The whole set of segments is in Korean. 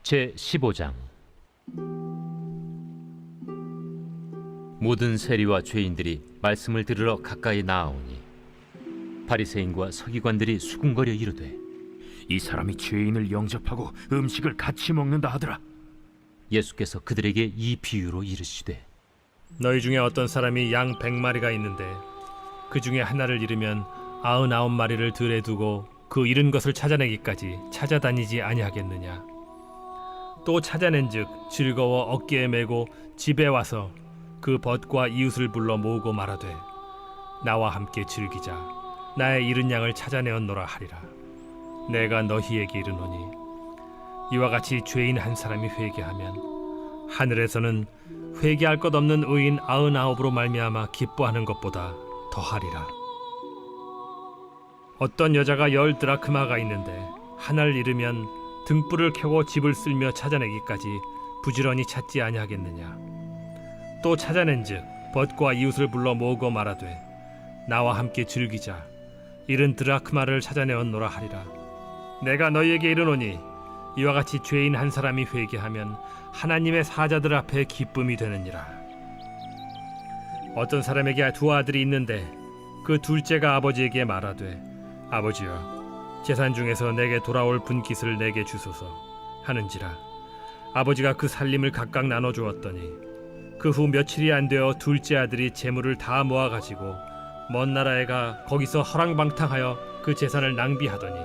제15장. 모든 세리와 죄인들이 말씀을 들으러 가까이 나아오니 바리새인과 서기관들이 수군거려 이르되, 이 사람이 죄인을 영접하고 음식을 같이 먹는다 하더라. 예수께서 그들에게 이 비유로 이르시되, 너희 중에 어떤 사람이 양 100마리가 있는데 그 중에 하나를 잃으면 99마리를 들에 두고 그 잃은 것을 찾아내기까지 찾아다니지 아니하겠느냐. 또 찾아낸즉 즐거워 어깨에 메고 집에 와서 그 벗과 이웃을 불러 모으고 말하되, 나와 함께 즐기자. 나의 잃은 양을 찾아내었노라 하리라. 내가 너희에게 이르노니 이와 같이 죄인 한 사람이 회개하면 하늘에서는 회개할 것 없는 의인 99으로 말미암아 기뻐하는 것보다 더하리라. 어떤 여자가 10 드라크마가 있는데 하나를 잃으면 등불을 켜고 집을 쓸며 찾아내기까지 부지런히 찾지 아니하겠느냐. 또 찾아낸즉 벗과 이웃을 불러 모으고 말하되, 나와 함께 즐기자. 잃은 드라크마를 찾아내었노라 하리라. 내가 너희에게 이르노니 이와 같이 죄인 한 사람이 회개하면 하나님의 사자들 앞에 기쁨이 되느니라. 어떤 사람에게 2 아들이 있는데 그 둘째가 아버지에게 말하되, 아버지여, 재산 중에서 내게 돌아올 분깃을 내게 주소서 하는지라. 아버지가 그 살림을 각각 나눠 주었더니 그 후 며칠이 안 되어 둘째 아들이 재물을 다 모아가지고 먼 나라에 가 거기서 허랑방탕하여 그 재산을 낭비하더니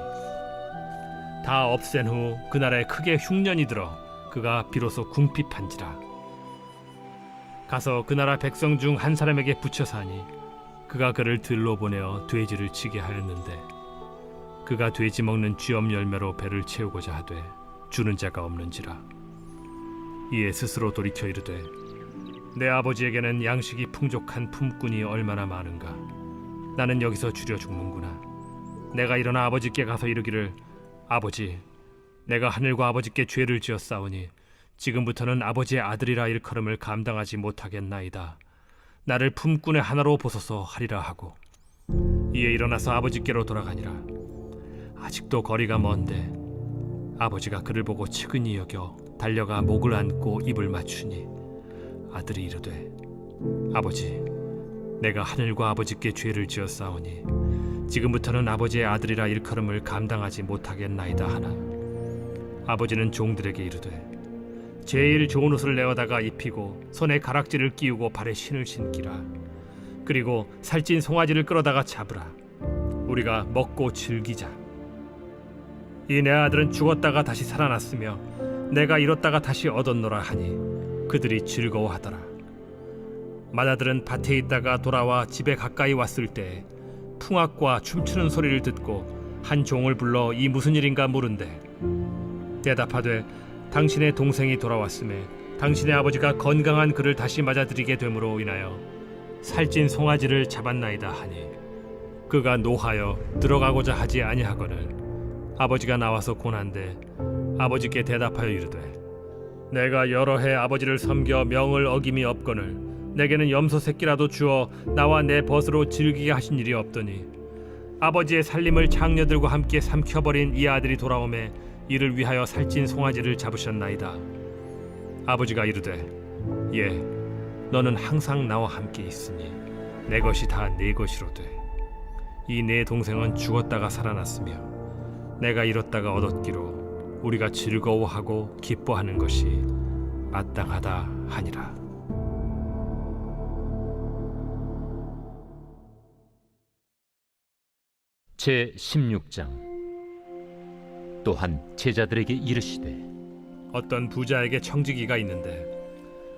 다 없앤 후 그 나라에 크게 흉년이 들어 그가 비로소 궁핍한지라. 가서 그 나라 백성 중 한 사람에게 붙여 사니 그가 그를 들로 보내어 돼지를 치게 하였는데 그가 돼지 먹는 쥐엄 열매로 배를 채우고자 하되 주는 자가 없는지라. 이에 스스로 돌이켜 이르되, 내 아버지에게는 양식이 풍족한 품꾼이 얼마나 많은가. 나는 여기서 주려 죽는구나. 내가 일어나 아버지께 가서 이르기를, 아버지, 내가 하늘과 아버지께 죄를 지었사오니 지금부터는 아버지의 아들이라 일컬음을 감당하지 못하겠나이다. 나를 품꾼의 하나로 보소서 하리라 하고, 이에 일어나서 아버지께로 돌아가니라. 아직도 거리가 먼데 아버지가 그를 보고 측은히 여겨 달려가 목을 안고 입을 맞추니 아들이 이르되, 아버지, 내가 하늘과 아버지께 죄를 지었사오니 지금부터는 아버지의 아들이라 일컬음을 감당하지 못하겠나이다 하나. 아버지는 종들에게 이르되, 제일 좋은 옷을 내어다가 입히고 손에 가락지를 끼우고 발에 신을 신기라. 그리고 살찐 송아지를 끌어다가 잡으라. 우리가 먹고 즐기자. 이 내 아들은 죽었다가 다시 살아났으며 내가 잃었다가 다시 얻었노라 하니 그들이 즐거워하더라. 맏아들은 밭에 있다가 돌아와 집에 가까이 왔을 때 풍악과 춤추는 소리를 듣고 한 종을 불러 이 무슨 일인가 물은데, 대답하되 당신의 동생이 돌아왔음에 당신의 아버지가 건강한 그를 다시 맞아들이게 됨으로 인하여 살찐 송아지를 잡았나이다 하니, 그가 노하여 들어가고자 하지 아니하거늘 아버지가 나와서 고난데 아버지께 대답하여 이르되, 내가 여러 해 아버지를 섬겨 명을 어김이 없거늘 내게는 염소 새끼라도 주어 나와 내 벗으로 즐기게 하신 일이 없더니 아버지의 살림을 장녀들과 함께 삼켜버린 이 아들이 돌아오매 이를 위하여 살찐 송아지를 잡으셨나이다. 아버지가 이르되, 예, 너는 항상 나와 함께 있으니 내 것이 다 네 것이로되 이 내 동생은 죽었다가 살아났으며 내가 잃었다가 얻었기로 우리가 즐거워하고 기뻐하는 것이 마땅하다 하니라. 제16장. 또한 제자들에게 이르시되, 어떤 부자에게 청지기가 있는데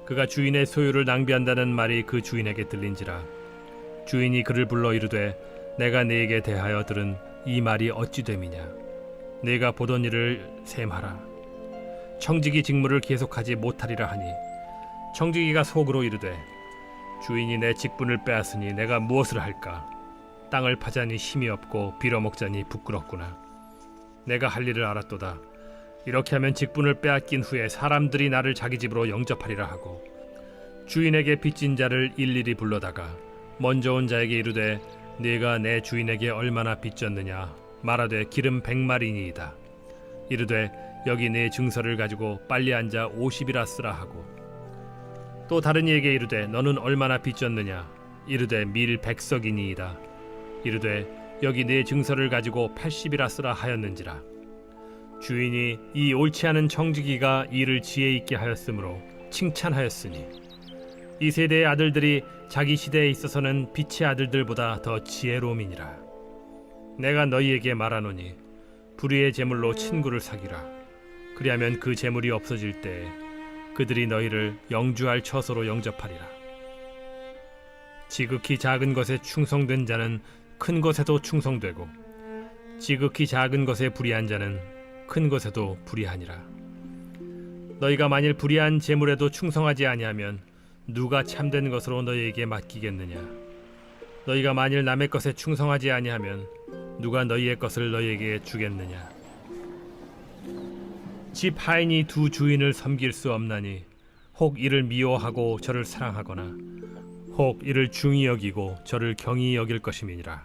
그가 주인의 소유를 낭비한다는 말이 그 주인에게 들린지라. 주인이 그를 불러 이르되, 내가 네게 대하여 들은 이 말이 어찌 됨이냐. 네가 보던 일을 셈하라. 청지기 직무를 계속하지 못하리라 하니, 청지기가 속으로 이르되, 주인이 내 직분을 빼앗으니 내가 무엇을 할까. 땅을 파자니 힘이 없고 빌어먹자니 부끄럽구나. 내가 할 일을 알았도다. 이렇게 하면 직분을 빼앗긴 후에 사람들이 나를 자기 집으로 영접하리라 하고, 주인에게 빚진 자를 일일이 불러다가 먼저 온 자에게 이르되, 네가 내 주인에게 얼마나 빚졌느냐 말하되 기름 100마리니이다. 이르되 여기 내 증서를 가지고 빨리 앉아 50이라 쓰라 하고, 또 다른 이에게 이르되 너는 얼마나 빚졌느냐? 이르되 밀 100석이니이다. 이르되 여기 내 증서를 가지고 80이라 쓰라 하였는지라. 주인이 이 옳지 않은 청지기가 이를 지혜 있게 하였으므로 칭찬하였으니, 이 세대의 아들들이 자기 시대에 있어서는 빛의 아들들보다 더 지혜로움이니라. 내가 너희에게 말하노니 불의의 제물로 친구를 사귀라. 그리하면 그 제물이 없어질 때에 그들이 너희를 영주할 처소로 영접하리라. 지극히 작은 것에 충성된 자는 큰 것에도 충성되고, 지극히 작은 것에 불의한 자는 큰 것에도 불의하니라. 너희가 만일 불의한 제물에도 충성하지 아니하면 누가 참된 것으로 너희에게 맡기겠느냐? 너희가 만일 남의 것에 충성하지 아니하면 누가 너희의 것을 너희에게 주겠느냐? 집 하인이 두 주인을 섬길 수 없나니, 혹 이를 미워하고 저를 사랑하거나 혹 이를 중히 여기고 저를 경히 여길 것임이니라.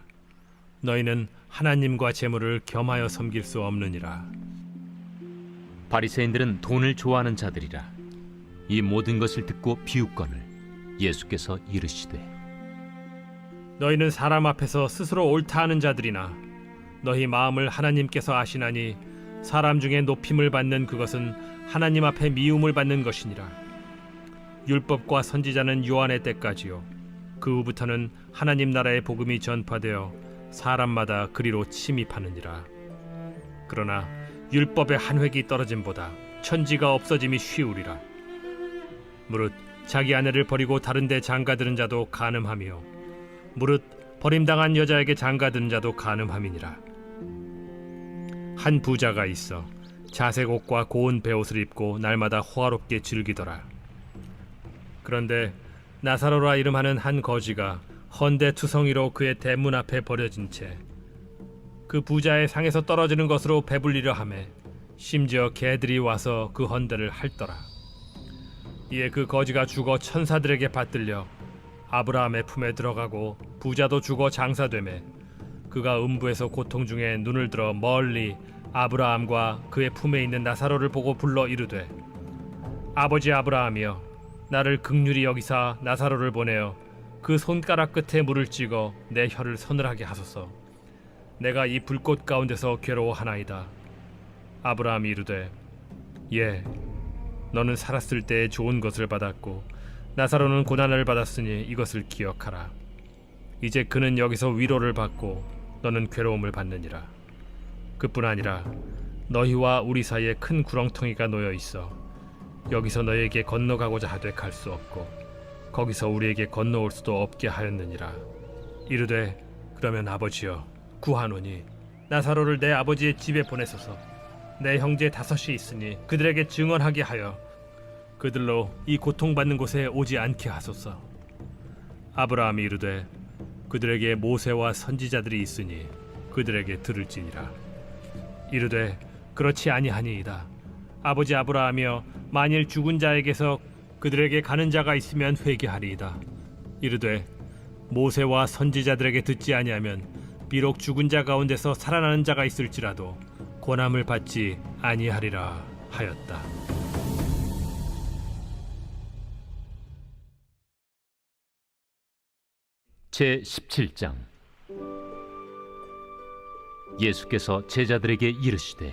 너희는 하나님과 재물을 겸하여 섬길 수 없느니라. 바리새인들은 돈을 좋아하는 자들이라. 이 모든 것을 듣고 비웃거늘 예수께서 이르시되, 너희는 사람 앞에서 스스로 옳다 하는 자들이나 너희 마음을 하나님께서 아시나니, 사람 중에 높임을 받는 그것은 하나님 앞에 미움을 받는 것이니라. 율법과 선지자는 요한의 때까지요, 그 후부터는 하나님 나라의 복음이 전파되어 사람마다 그리로 침입하느니라. 그러나 율법의 한 획이 떨어짐보다 천지가 없어짐이 쉬우리라. 무릇 자기 아내를 버리고 다른 데 장가드는 자도 간음하며, 무릇 버림당한 여자에게 장가드는 자도 간음함이니라. 한 부자가 있어 자색 옷과 고운 베옷을 입고 날마다 호화롭게 즐기더라. 그런데 나사로라 이름하는 한 거지가 헌데 투성이로 그의 대문 앞에 버려진 채 그 부자의 상에서 떨어지는 것으로 배불리려 하매, 심지어 개들이 와서 그 헌데를 핥더라. 이에 그 거지가 죽어 천사들에게 받들려 아브라함의 품에 들어가고, 부자도 죽어 장사되매 그가 음부에서 고통 중에 눈을 들어 멀리 아브라함과 그의 품에 있는 나사로를 보고 불러 이르되, 아버지 아브라함이여, 나를 긍휼히 여기사 나사로를 보내어 그 손가락 끝에 물을 찍어 내 혀를 서늘하게 하소서. 내가 이 불꽃 가운데서 괴로워하나이다. 아브라함이 이르되, 예, 너는 살았을 때에 좋은 것을 받았고 나사로는 고난을 받았으니 이것을 기억하라. 이제 그는 여기서 위로를 받고 너는 괴로움을 받느니라. 그뿐 아니라 너희와 우리 사이에 큰 구렁텅이가 놓여 있어 여기서 너희에게 건너가고자 하되 갈 수 없고, 거기서 우리에게 건너올 수도 없게 하였느니라. 이르되, 그러면 아버지여, 구하노니 나사로를 내 아버지의 집에 보내소서. 내 형제 5이 있으니 그들에게 증언하게 하여 그들로 이 고통받는 곳에 오지 않게 하소서. 아브라함이 이르되, 그들에게 모세와 선지자들이 있으니 그들에게 들을지니라. 이르되, 그렇지 아니하니이다. 아버지 아브라함이여, 만일 죽은 자에게서 그들에게 가는 자가 있으면 회개하리이다. 이르되, 모세와 선지자들에게 듣지 아니하면 비록 죽은 자 가운데서 살아나는 자가 있을지라도 권함을 받지 아니하리라 하였다. 제 17장. 예수께서 제자들에게 이르시되,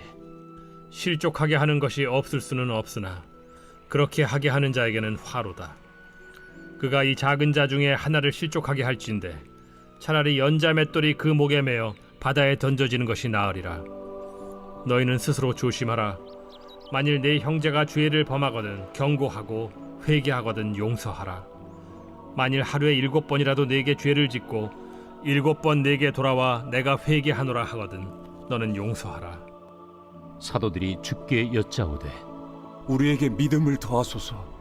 실족하게 하는 것이 없을 수는 없으나 그렇게 하게 하는 자에게는 화로다. 그가 이 작은 자 중에 하나를 실족하게 할진대 차라리 연자 맷돌이 그 목에 매어 바다에 던져지는 것이 나으리라. 너희는 스스로 조심하라. 만일 네 형제가 죄를 범하거든 경고하고 회개하거든 용서하라. 만일 하루에 7번이라도 네게 죄를 짓고 7번 네게 돌아와 내가 회개하노라 하거든 너는 용서하라. 사도들이 주께 여짜오되, 우리에게 믿음을 더하소서.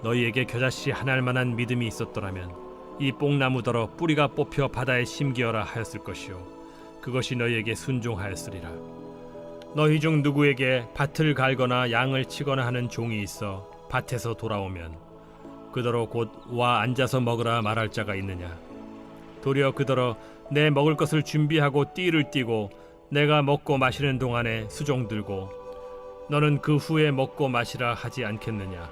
너희에게 겨자씨 한 알만한 믿음이 있었더라면 이 뽕나무더러 뿌리가 뽑혀 바다에 심기어라 하였을 것이요, 그것이 너희에게 순종하였으리라. 너희 중 누구에게 밭을 갈거나 양을 치거나 하는 종이 있어 밭에서 돌아오면 그더러 곧 와 앉아서 먹으라 말할 자가 있느냐? 도리어 그더러 내 먹을 것을 준비하고 띠를 띠고 내가 먹고 마시는 동안에 수종 들고 너는 그 후에 먹고 마시라 하지 않겠느냐?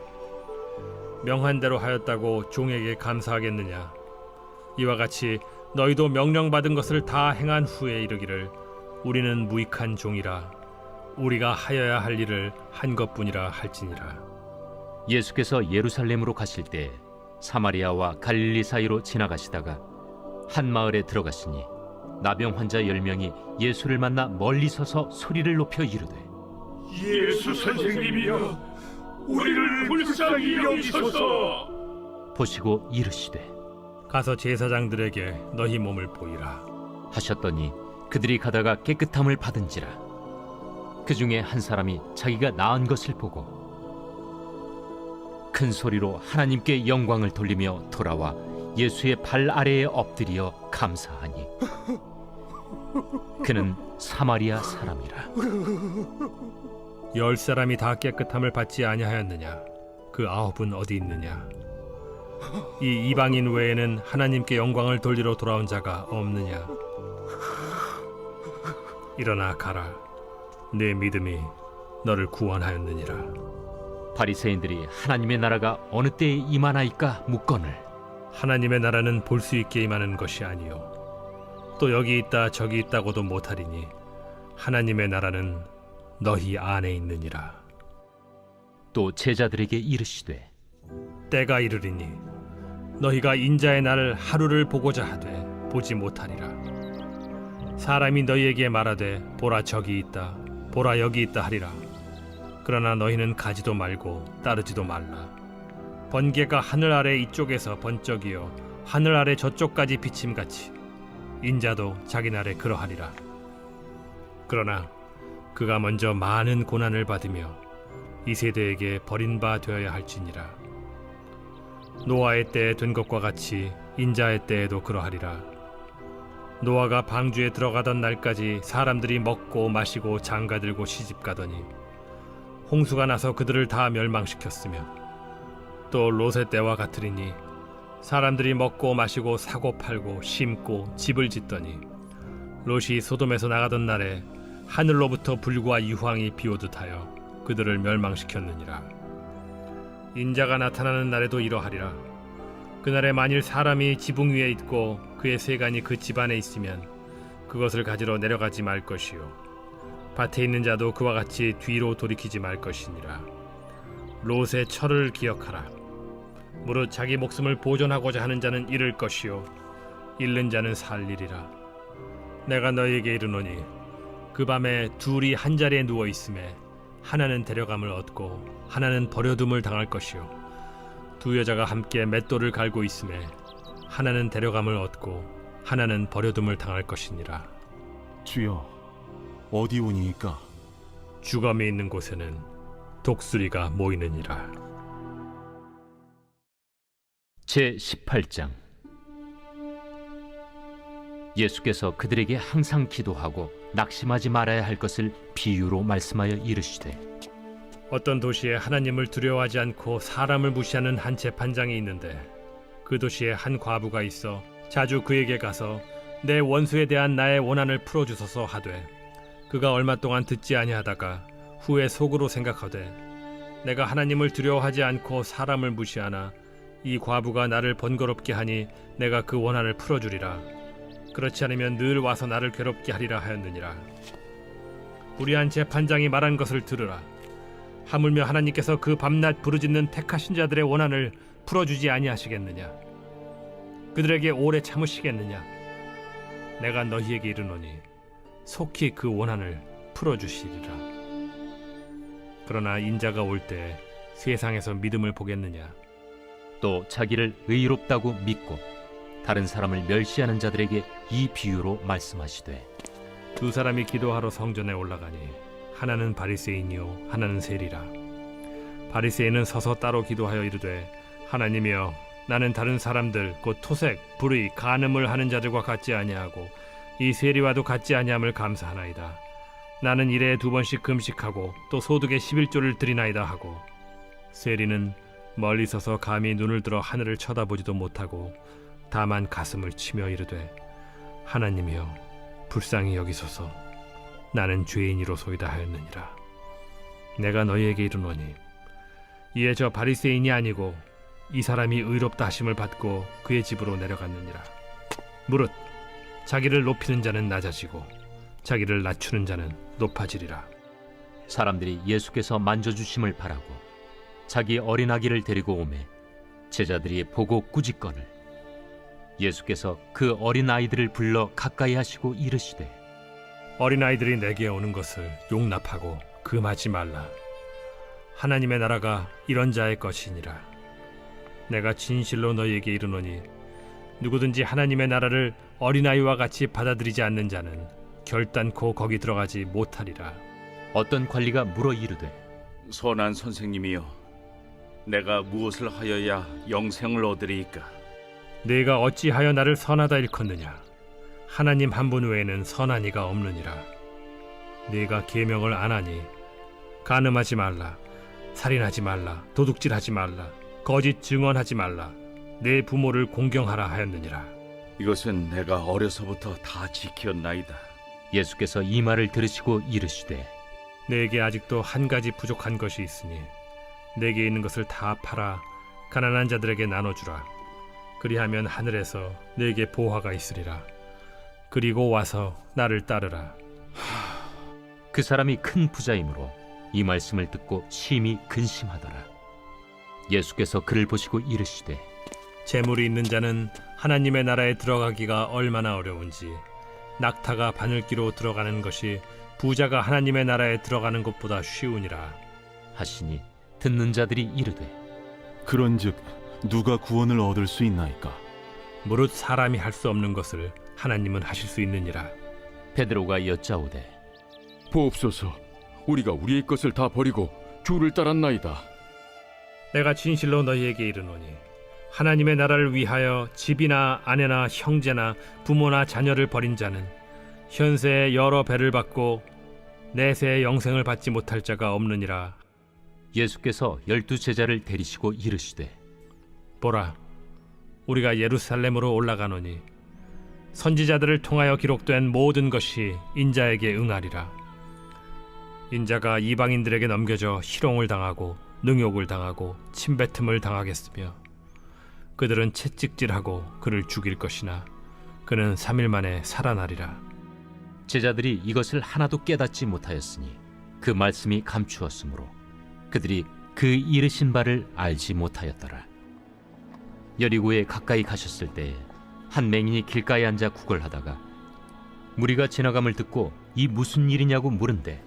명한 대로 하였다고 종에게 감사하겠느냐? 이와 같이 너희도 명령받은 것을 다 행한 후에 이르기를 우리는 무익한 종이라 우리가 하여야 할 일을 한 것뿐이라 할지니라. 예수께서 예루살렘으로 가실 때 사마리아와 갈릴리 사이로 지나가시다가 한 마을에 들어가시니 나병 환자 10명이 예수를 만나 멀리 서서 소리를 높여 이르되 예수 선생님이여, 우리를 불쌍히 여기소서. 보시고 이르시되 가서 제사장들에게 너희 몸을 보이라. 하셨더니 그들이 가다가 깨끗함을 받은지라. 그 중에 한 사람이 자기가 나은 것을 보고 큰 소리로 하나님께 영광을 돌리며 돌아와 예수의 발 아래에 엎드려 감사하니 그는 사마리아 사람이라. 10사람이 다 깨끗함을 받지 아니하였느냐? 그 9은 어디 있느냐? 이 이방인 외에는 하나님께 영광을 돌리러 돌아온 자가 없느냐? 일어나 가라. 내 믿음이 너를 구원하였느니라. 바리새인들이 하나님의 나라가 어느 때에 임하나이까 묻거늘 하나님의 나라는 볼 수 있게 임하는 것이 아니요 또 여기 있다 저기 있다고도 못하리니 하나님의 나라는 너희 안에 있느니라. 또 제자들에게 이르시되 때가 이르리니 너희가 인자의 날을 하루를 보고자 하되 보지 못하리라. 사람이 너희에게 말하되 보라 저기 있다 보라 여기 있다 하리라. 그러나 너희는 가지도 말고 따르지도 말라. 번개가 하늘 아래 이쪽에서 번쩍이어 하늘 아래 저쪽까지 비침같이 인자도 자기 날에 그러하리라. 그러나 그가 먼저 많은 고난을 받으며 이 세대에게 버림바 되어야 할지니라. 노아의 때에 된 것과 같이 인자의 때에도 그러하리라. 노아가 방주에 들어가던 날까지 사람들이 먹고 마시고 장가들고 시집가더니 홍수가 나서 그들을 다 멸망시켰으며 또 롯의 때와 같으리니 사람들이 먹고 마시고 사고 팔고 심고 집을 짓더니 롯이 소돔에서 나가던 날에 하늘로부터 불과 유황이 비오듯 하여 그들을 멸망시켰느니라. 인자가 나타나는 날에도 이러하리라. 그날에 만일 사람이 지붕 위에 있고 그의 세간이 그 집안에 있으면 그것을 가지러 내려가지 말 것이요 밭에 있는 자도 그와 같이 뒤로 돌이키지 말 것이니라. 롯의 철을 기억하라. 무릇 자기 목숨을 보존하고자 하는 자는 잃을 것이요 잃는 자는 살리리라. 내가 너희에게 이르노니 그 밤에 둘이 한 자리에 누워 있음에 하나는 데려감을 얻고 하나는 버려둠을 당할 것이요 두 여자가 함께 맷돌을 갈고 있음에 하나는 데려감을 얻고 하나는 버려둠을 당할 것이니라. 주여, 어디 오니이까? 주검이 있는 곳에는 독수리가 모이느니라. 제 18장. 예수께서 그들에게 항상 기도하고 낙심하지 말아야 할 것을 비유로 말씀하여 이르시되 어떤 도시에 하나님을 두려워하지 않고 사람을 무시하는 한 재판장이 있는데 그 도시에 한 과부가 있어 자주 그에게 가서 내 원수에 대한 나의 원한을 풀어주소서 하되 그가 얼마 동안 듣지 아니하다가 후에 속으로 생각하되 내가 하나님을 두려워하지 않고 사람을 무시하나 이 과부가 나를 번거롭게 하니 내가 그 원한을 풀어주리라. 그렇지 않으면 늘 와서 나를 괴롭게 하리라 하였느니라. 불의한 재판장이 말한 것을 들으라. 하물며 하나님께서 그 밤낮 부르짖는 택하신 자들의 원한을 풀어주지 아니하시겠느냐? 그들에게 오래 참으시겠느냐? 내가 너희에게 이르노니 속히 그 원한을 풀어주시리라. 그러나 인자가 올 때 세상에서 믿음을 보겠느냐? 또 자기를 의롭다고 믿고 다른 사람을 멸시하는 자들에게 이 비유로 말씀하시되 두 사람이 기도하러 성전에 올라가니 하나는 바리새인이요 하나는 세리라. 바리새인은 서서 따로 기도하여 이르되 하나님이여 나는 다른 사람들 곧 토색, 불의, 간음을 하는 자들과 같지 아니하고 이 세리와도 같지 아니함을 감사하나이다. 나는 일에 2번씩 금식하고 또 소득의 11조를 드리나이다 하고 세리는 멀리 서서 감히 눈을 들어 하늘을 쳐다보지도 못하고 다만 가슴을 치며 이르되 하나님이여 불쌍히 여기소서. 나는 죄인이로소이다 하였느니라. 내가 너희에게 이르노니 이에 저 바리새인이 아니고 이 사람이 의롭다 하심을 받고 그의 집으로 내려갔느니라. 무릇 자기를 높이는 자는 낮아지고 자기를 낮추는 자는 높아지리라. 사람들이 예수께서 만져주심을 바라고 자기 어린아기를 데리고 오매 제자들이 보고 꾸짖거늘 예수께서 그 어린아이들을 불러 가까이 하시고 이르시되 어린아이들이 내게 오는 것을 용납하고 금하지 말라. 하나님의 나라가 이런 자의 것이니라. 내가 진실로 너희에게 이르노니 누구든지 하나님의 나라를 어린아이와 같이 받아들이지 않는 자는 결단코 거기 들어가지 못하리라. 어떤 관리가 물어 이르되 선한 선생님이여, 내가 무엇을 하여야 영생을 얻으리이까? 네가 어찌하여 나를 선하다 일컫느냐? 하나님 한 분 외에는 선한 이가 없느니라. 네가 계명을 안 하니 간음하지 말라, 살인하지 말라, 도둑질하지 말라, 거짓 증언하지 말라, 내 부모를 공경하라 하였느니라. 이것은 내가 어려서부터 다 지켰나이다. 예수께서 이 말을 들으시고 이르시되 내게 아직도 한 가지 부족한 것이 있으니 내게 있는 것을 다 팔아 가난한 자들에게 나눠주라. 그리하면 하늘에서 내게 보화가 있으리라. 그리고 와서 나를 따르라. 그 사람이 큰 부자이므로 이 말씀을 듣고 심히 근심하더라. 예수께서 그를 보시고 이르시되 재물이 있는 자는 하나님의 나라에 들어가기가 얼마나 어려운지 낙타가 바늘기로 들어가는 것이 부자가 하나님의 나라에 들어가는 것보다 쉬우니라 하시니 듣는 자들이 이르되 그런즉 누가 구원을 얻을 수 있나이까? 무릇 사람이 할 수 없는 것을 하나님은 하실 수 있느니라. 베드로가 여짜오되 보옵소서, 우리가 우리의 것을 다 버리고 주를 따랐나이다. 내가 진실로 너희에게 이르노니 하나님의 나라를 위하여 집이나 아내나 형제나 부모나 자녀를 버린 자는 현세에 여러 배를 받고 내세의 영생을 받지 못할 자가 없느니라. 예수께서 12 제자를 데리시고 이르시되 보라, 우리가 예루살렘으로 올라가노니 선지자들을 통하여 기록된 모든 것이 인자에게 응하리라. 인자가 이방인들에게 넘겨져 희롱을 당하고 능욕을 당하고 침뱉음을 당하겠으며 그들은 채찍질하고 그를 죽일 것이나 그는 3일 만에 살아나리라. 제자들이 이것을 하나도 깨닫지 못하였으니 그 말씀이 감추었으므로 그들이 그 이르신 바를 알지 못하였더라. 여리고에 가까이 가셨을 때에 한 맹인이 길가에 앉아 구걸하다가 무리가 지나감을 듣고 이 무슨 일이냐고 물은데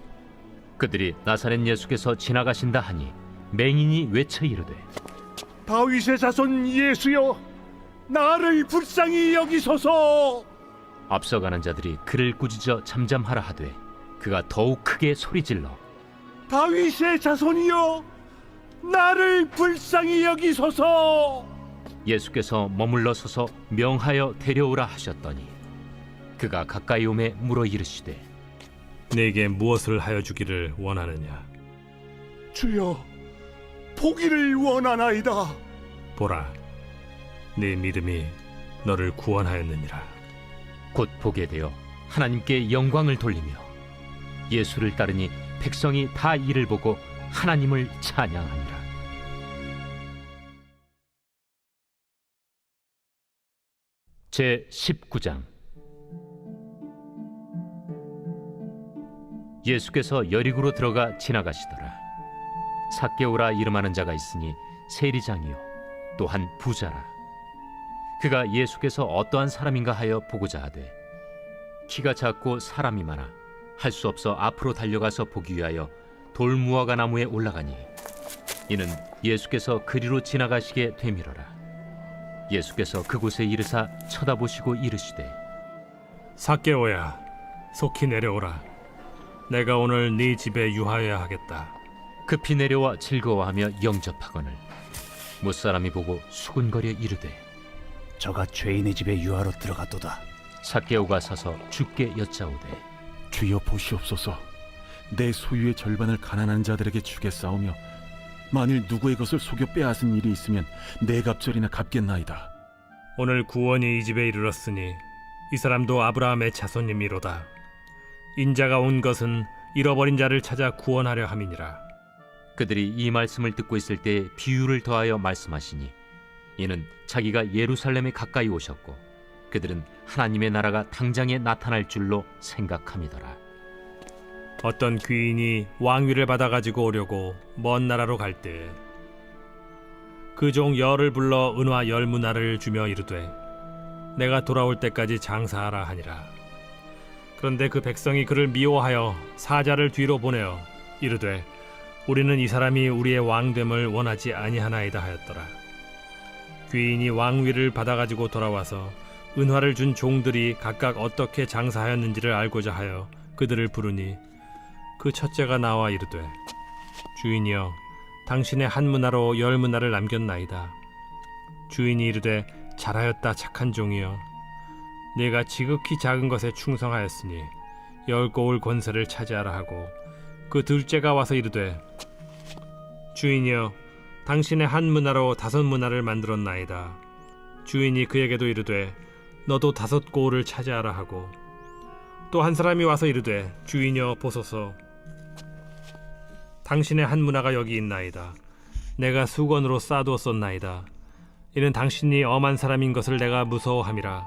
그들이 나사렛 예수께서 지나가신다 하니 맹인이 외쳐 이르되 다윗의 자손 예수여, 나를 불쌍히 여기소서. 앞서가는 자들이 그를 꾸짖어 잠잠하라 하되 그가 더욱 크게 소리질러 다윗의 자손이여, 나를 불쌍히 여기소서. 예수께서 머물러 서서 명하여 데려오라 하셨더니 그가 가까이 오매 물어 이르시되 내게 무엇을 하여 주기를 원하느냐? 주여, 보기를 원하나이다. 보라, 네 믿음이 너를 구원하였느니라. 곧 보게 되어 하나님께 영광을 돌리며 예수를 따르니 백성이 다 이를 보고 하나님을 찬양하니라. 제 19장. 예수께서 여리고로 들어가 지나가시더라. 삭개오라 이름하는 자가 있으니 세리장이요 또한 부자라. 그가 예수께서 어떠한 사람인가 하여 보고자 하되 키가 작고 사람이 많아 할 수 없어 앞으로 달려가서 보기 위하여 돌무화과 나무에 올라가니 이는 예수께서 그리로 지나가시게 되밀어라. 예수께서 그곳에 이르사 쳐다보시고 이르시되 삭개오야, 속히 내려오라. 내가 오늘 네 집에 유하여야 하겠다. 급히 내려와 즐거워하며 영접하거늘 못사람이 보고 수군거려 이르되 저가 죄인의 집에 유하러 들어갔도다. 삭개오가 서서 주께 여짜오되 주여 보시옵소서. 내 소유의 절반을 가난한 자들에게 주겠사오며 만일 누구의 것을 속여 빼앗은 일이 있으면 네 갑절이나 갚겠나이다. 오늘 구원이 이 집에 이르렀으니 이 사람도 아브라함의 자손님이로다. 인자가 온 것은 잃어버린 자를 찾아 구원하려 함이니라. 그들이 이 말씀을 듣고 있을 때 비유를 더하여 말씀하시니 이는 자기가 예루살렘에 가까이 오셨고 그들은 하나님의 나라가 당장에 나타날 줄로 생각함이더라. 어떤 귀인이 왕위를 받아가지고 오려고 먼 나라로 갈 때 그 종 열을 불러 은화 10문화를 주며 이르되 내가 돌아올 때까지 장사하라 하니라. 그런데 그 백성이 그를 미워하여 사자를 뒤로 보내어 이르되 우리는 이 사람이 우리의 왕됨을 원하지 아니하나이다 하였더라. 귀인이 왕위를 받아가지고 돌아와서 은화를 준 종들이 각각 어떻게 장사하였는지를 알고자 하여 그들을 부르니 그 첫째가 나와 이르되 주인이여 당신의 한 문화로 10문화를 남겼나이다. 주인이 이르되 잘하였다 착한 종이여 네가 지극히 작은 것에 충성하였으니 10고을 권세를 차지하라 하고 그 둘째가 와서 이르되 주인이여 당신의 한 문화로 5문화를 만들었나이다. 주인이 그에게도 이르되 너도 5고을을 차지하라 하고 또 한 사람이 와서 이르되 주인이여 보소서 당신의 한 문화가 여기 있나이다. 내가 수건으로 싸두었었나이다. 이는 당신이 엄한 사람인 것을 내가 무서워함이라.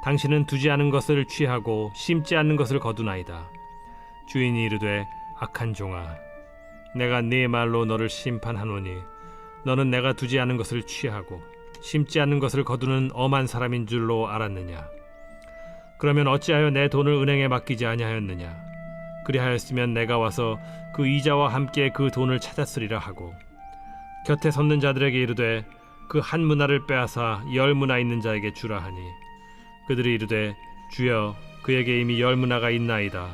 당신은 두지 않은 것을 취하고 심지 않는 것을 거두나이다. 주인이 이르되 악한 종아 내가 네 말로 너를 심판하노니 너는 내가 두지 않은 것을 취하고 심지 않는 것을 거두는 엄한 사람인 줄로 알았느냐? 그러면 어찌하여 내 돈을 은행에 맡기지 아니하였느냐? 그리하였으면 내가 와서 그 이자와 함께 그 돈을 찾았으리라 하고 곁에 섰는 자들에게 이르되 그 한 문화를 빼앗아 10문화 있는 자에게 주라 하니 그들이 이르되 주여 그에게 이미 10문화가 있나이다.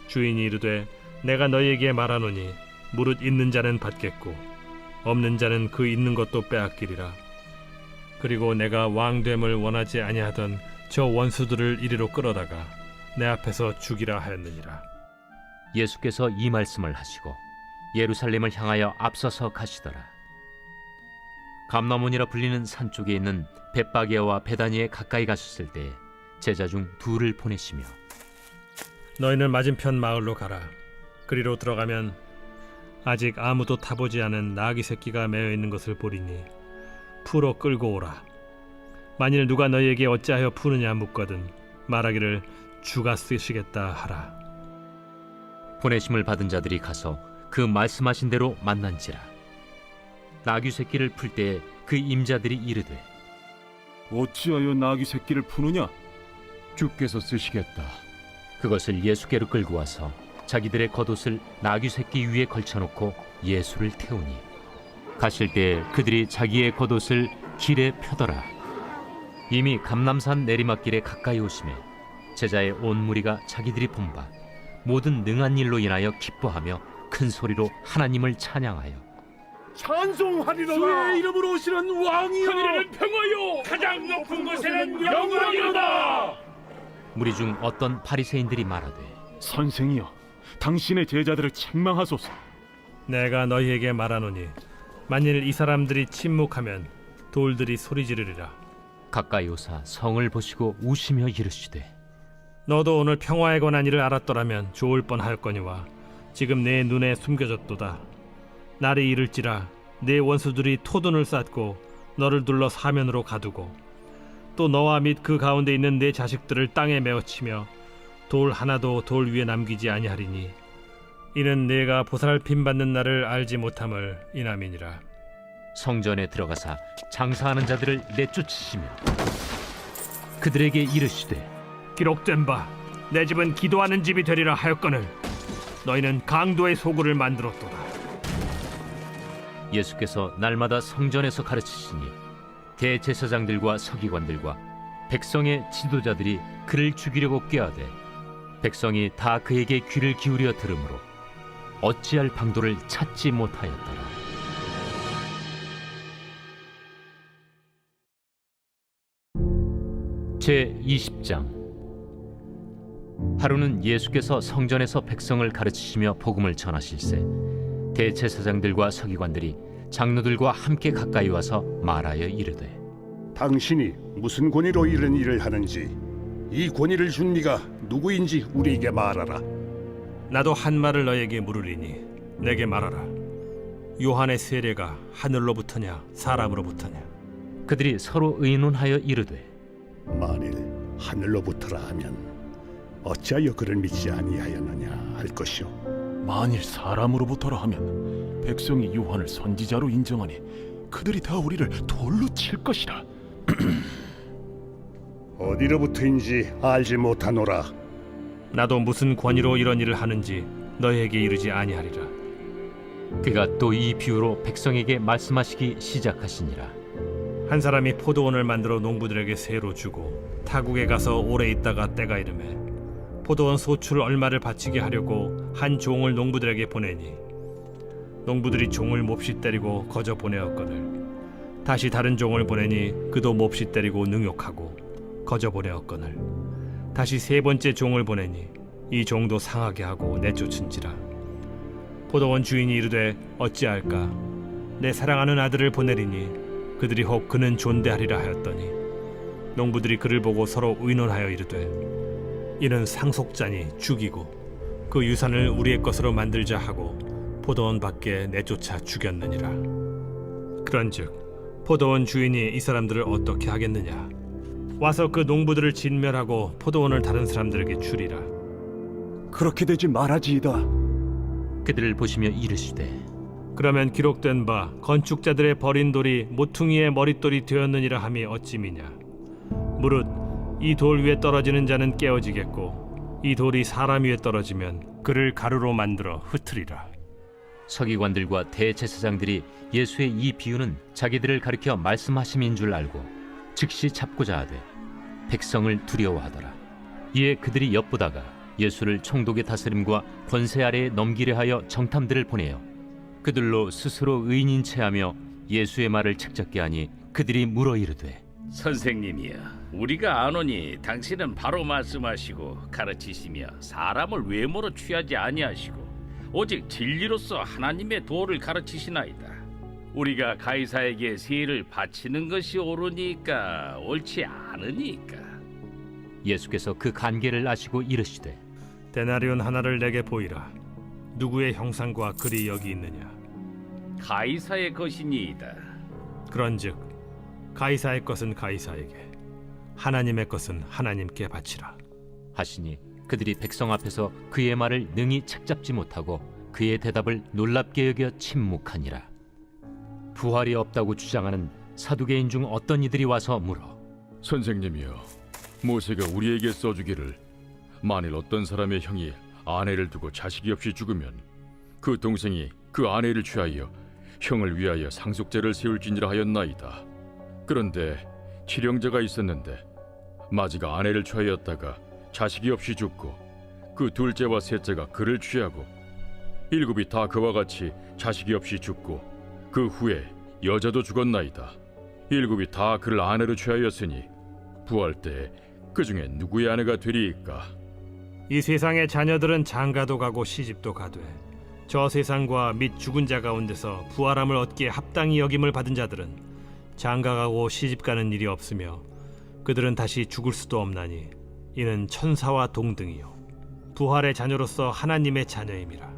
주인이 이르되 내가 너희에게 말하노니 무릇 있는 자는 받겠고 없는 자는 그 있는 것도 빼앗기리라. 그리고 내가 왕됨을 원하지 아니하던 저 원수들을 이리로 끌어다가 내 앞에서 죽이라 하였느니라. 예수께서 이 말씀을 하시고 예루살렘을 향하여 앞서서 가시더라. 감나몬이라 불리는 산 쪽에 있는 벳바게와 베다니에 가까이 가셨을 때 제자 중 둘을 보내시며 너희는 맞은편 마을로 가라. 그리로 들어가면 아직 아무도 타보지 않은 나귀 새끼가 매어 있는 것을 보리니 풀어 끌고 오라. 만일 누가 너희에게 어찌하여 푸느냐 묻거든 말하기를 주가 쓰시겠다 하라. 보내심을 받은 자들이 가서 그 말씀하신 대로 만난지라. 나귀 새끼를 풀 때 그 임자들이 이르되 어찌하여 나귀 새끼를 푸느냐? 주께서 쓰시겠다. 그것을 예수께로 끌고 와서 자기들의 겉옷을 나귀 새끼 위에 걸쳐놓고 예수를 태우니 가실 때 그들이 자기의 겉옷을 길에 펴더라. 이미 감람산 내리막길에 가까이 오심에 제자의 온 무리가 자기들이 본 바 모든 능한 일로 인하여 기뻐하며 큰 소리로 하나님을 찬양하여 찬송하리로다. 주의 이름으로 오시는 왕이여. 하늘에는 평화요 가장 높은 곳에는 영광이로다. 무리 중 어떤 바리새인들이 말하되 선생이여, 당신의 제자들을 책망하소서. 내가 너희에게 말하노니 만일 이 사람들이 침묵하면 돌들이 소리 지르리라. 가까이 오사 성을 보시고 우시며 이르시되 너도 오늘 평화에 관한 일을 알았더라면 좋을 뻔하였거니와 지금 내 눈에 숨겨졌도다. 날이 이를지라 내 원수들이 토둔을 쌓고 너를 둘러 사면으로 가두고 또 너와 및 그 가운데 있는 내 자식들을 땅에 메어치며 돌 하나도 돌 위에 남기지 아니하리니 이는 내가 보살핌 받는 날을 알지 못함을 인함이니라. 성전에 들어가사 장사하는 자들을 내쫓으시며 그들에게 이르시되 기록된 바 내 집은 기도하는 집이 되리라 하였거늘 너희는 강도의 소굴을 만들었도다. 예수께서 날마다 성전에서 가르치시니 대제사장들과 서기관들과 백성의 지도자들이 그를 죽이려고 꾀하되 백성이 다 그에게 귀를 기울여 들으므로 어찌할 방도를 찾지 못하였더라. 제20장. 하루는 예수께서 성전에서 백성을 가르치시며 복음을 전하실세 대제사장들과 서기관들이 장로들과 함께 가까이 와서 말하여 이르되 당신이 무슨 권위로 이런 일을 하는지 이 권위를 준 네가 누구인지 우리에게 말하라. 나도 한 말을 너에게 물으리니 내게 말하라. 요한의 세례가 하늘로부터냐 사람으로부터냐? 그들이 서로 의논하여 이르되 만일 하늘로부터라 하면 어찌하여 그를 믿지 아니하였느냐 할 것이요. 만일 사람으로부터라 하면 백성이 요한을 선지자로 인정하니 그들이 다 우리를 돌로 칠 것이라. 어디로부터인지 알지 못하노라. 나도 무슨 권위로 이런 일을 하는지 너에게 이르지 아니하리라. 그가 또 이 비유로 백성에게 말씀하시기 시작하시니라. 한 사람이 포도원을 만들어 농부들에게 세로 주고 타국에 가서 오래 있다가 때가 이르매 포도원 소출 얼마를 바치게 하려고 한 종을 농부들에게 보내니 농부들이 종을 몹시 때리고 거저 보내었거늘 다시 다른 종을 보내니 그도 몹시 때리고 능욕하고 거저 보내었거늘 다시 세 번째 종을 보내니 이 종도 상하게 하고 내쫓은지라. 포도원 주인이 이르되 어찌할까? 내 사랑하는 아들을 보내리니 그들이 혹 그는 존대하리라 하였더니 농부들이 그를 보고 서로 의논하여 이르되 이는 상속자니 죽이고 그 유산을 우리의 것으로 만들자 하고 포도원 밖에 내쫓아 죽였느니라. 그런즉 포도원 주인이 이 사람들을 어떻게 하겠느냐? 와서 그 농부들을 진멸하고 포도원을 다른 사람들에게 주리라. 그렇게 되지 말아지이다. 그들을 보시며 이르시되 그러면 기록된 바 건축자들의 버린 돌이 모퉁이의 머릿돌이 되었느니라 함이 어찌미냐? 무릇 이 돌 위에 떨어지는 자는 깨어지겠고 이 돌이 사람 위에 떨어지면 그를 가루로 만들어 흩으리라. 서기관들과 대제사장들이 예수의 이 비유는 자기들을 가리켜 말씀하심인 줄 알고 즉시 잡고자 하되 백성을 두려워하더라. 이에 그들이 엿보다가 예수를 총독의 다스림과 권세 아래에 넘기려 하여 정탐들을 보내어 그들로 스스로 의인인 체하며 예수의 말을 책잡게 하니 그들이 물어 이르되 선생님이여, 우리가 아노니 당신은 바로 말씀하시고 가르치시며 사람을 외모로 취하지 아니하시고 오직 진리로서 하나님의 도를 가르치시나이다. 우리가 가이사에게 세를 바치는 것이 옳으니까 옳지 않으니까. 예수께서 그 간계를 아시고 이르시되 데나리온 하나를 내게 보이라. 누구의 형상과 글이 여기 있느냐? 가이사의 것이니이다. 그런즉 가이사의 것은 가이사에게 하나님의 것은 하나님께 바치라. 하시니 그들이 백성 앞에서 그의 말을 능히 책잡지 못하고 그의 대답을 놀랍게 여겨 침묵하니라. 부활이 없다고 주장하는 사두개인 중 어떤 이들이 와서 물어 선생님이여, 모세가 우리에게 써주기를 만일 어떤 사람의 형이 아내를 두고 자식이 없이 죽으면 그 동생이 그 아내를 취하여 형을 위하여 상속제를 세울지니라 하였나이다. 그런데 칠형제가 있었는데 마지가 아내를 취하였다가 자식이 없이 죽고 그 둘째와 셋째가 그를 취하고 일곱이 다 그와 같이 자식이 없이 죽고 그 후에 여자도 죽었나이다. 일곱이 다 그를 아내로 취하였으니 부활 때 그 중에 누구의 아내가 되리이까? 이 세상의 자녀들은 장가도 가고 시집도 가되 저 세상과 및 죽은 자 가운데서 부활함을 얻기에 합당히 여김을 받은 자들은 장가가고 시집가는 일이 없으며 그들은 다시 죽을 수도 없나니 이는 천사와 동등이요 부활의 자녀로서 하나님의 자녀임이라.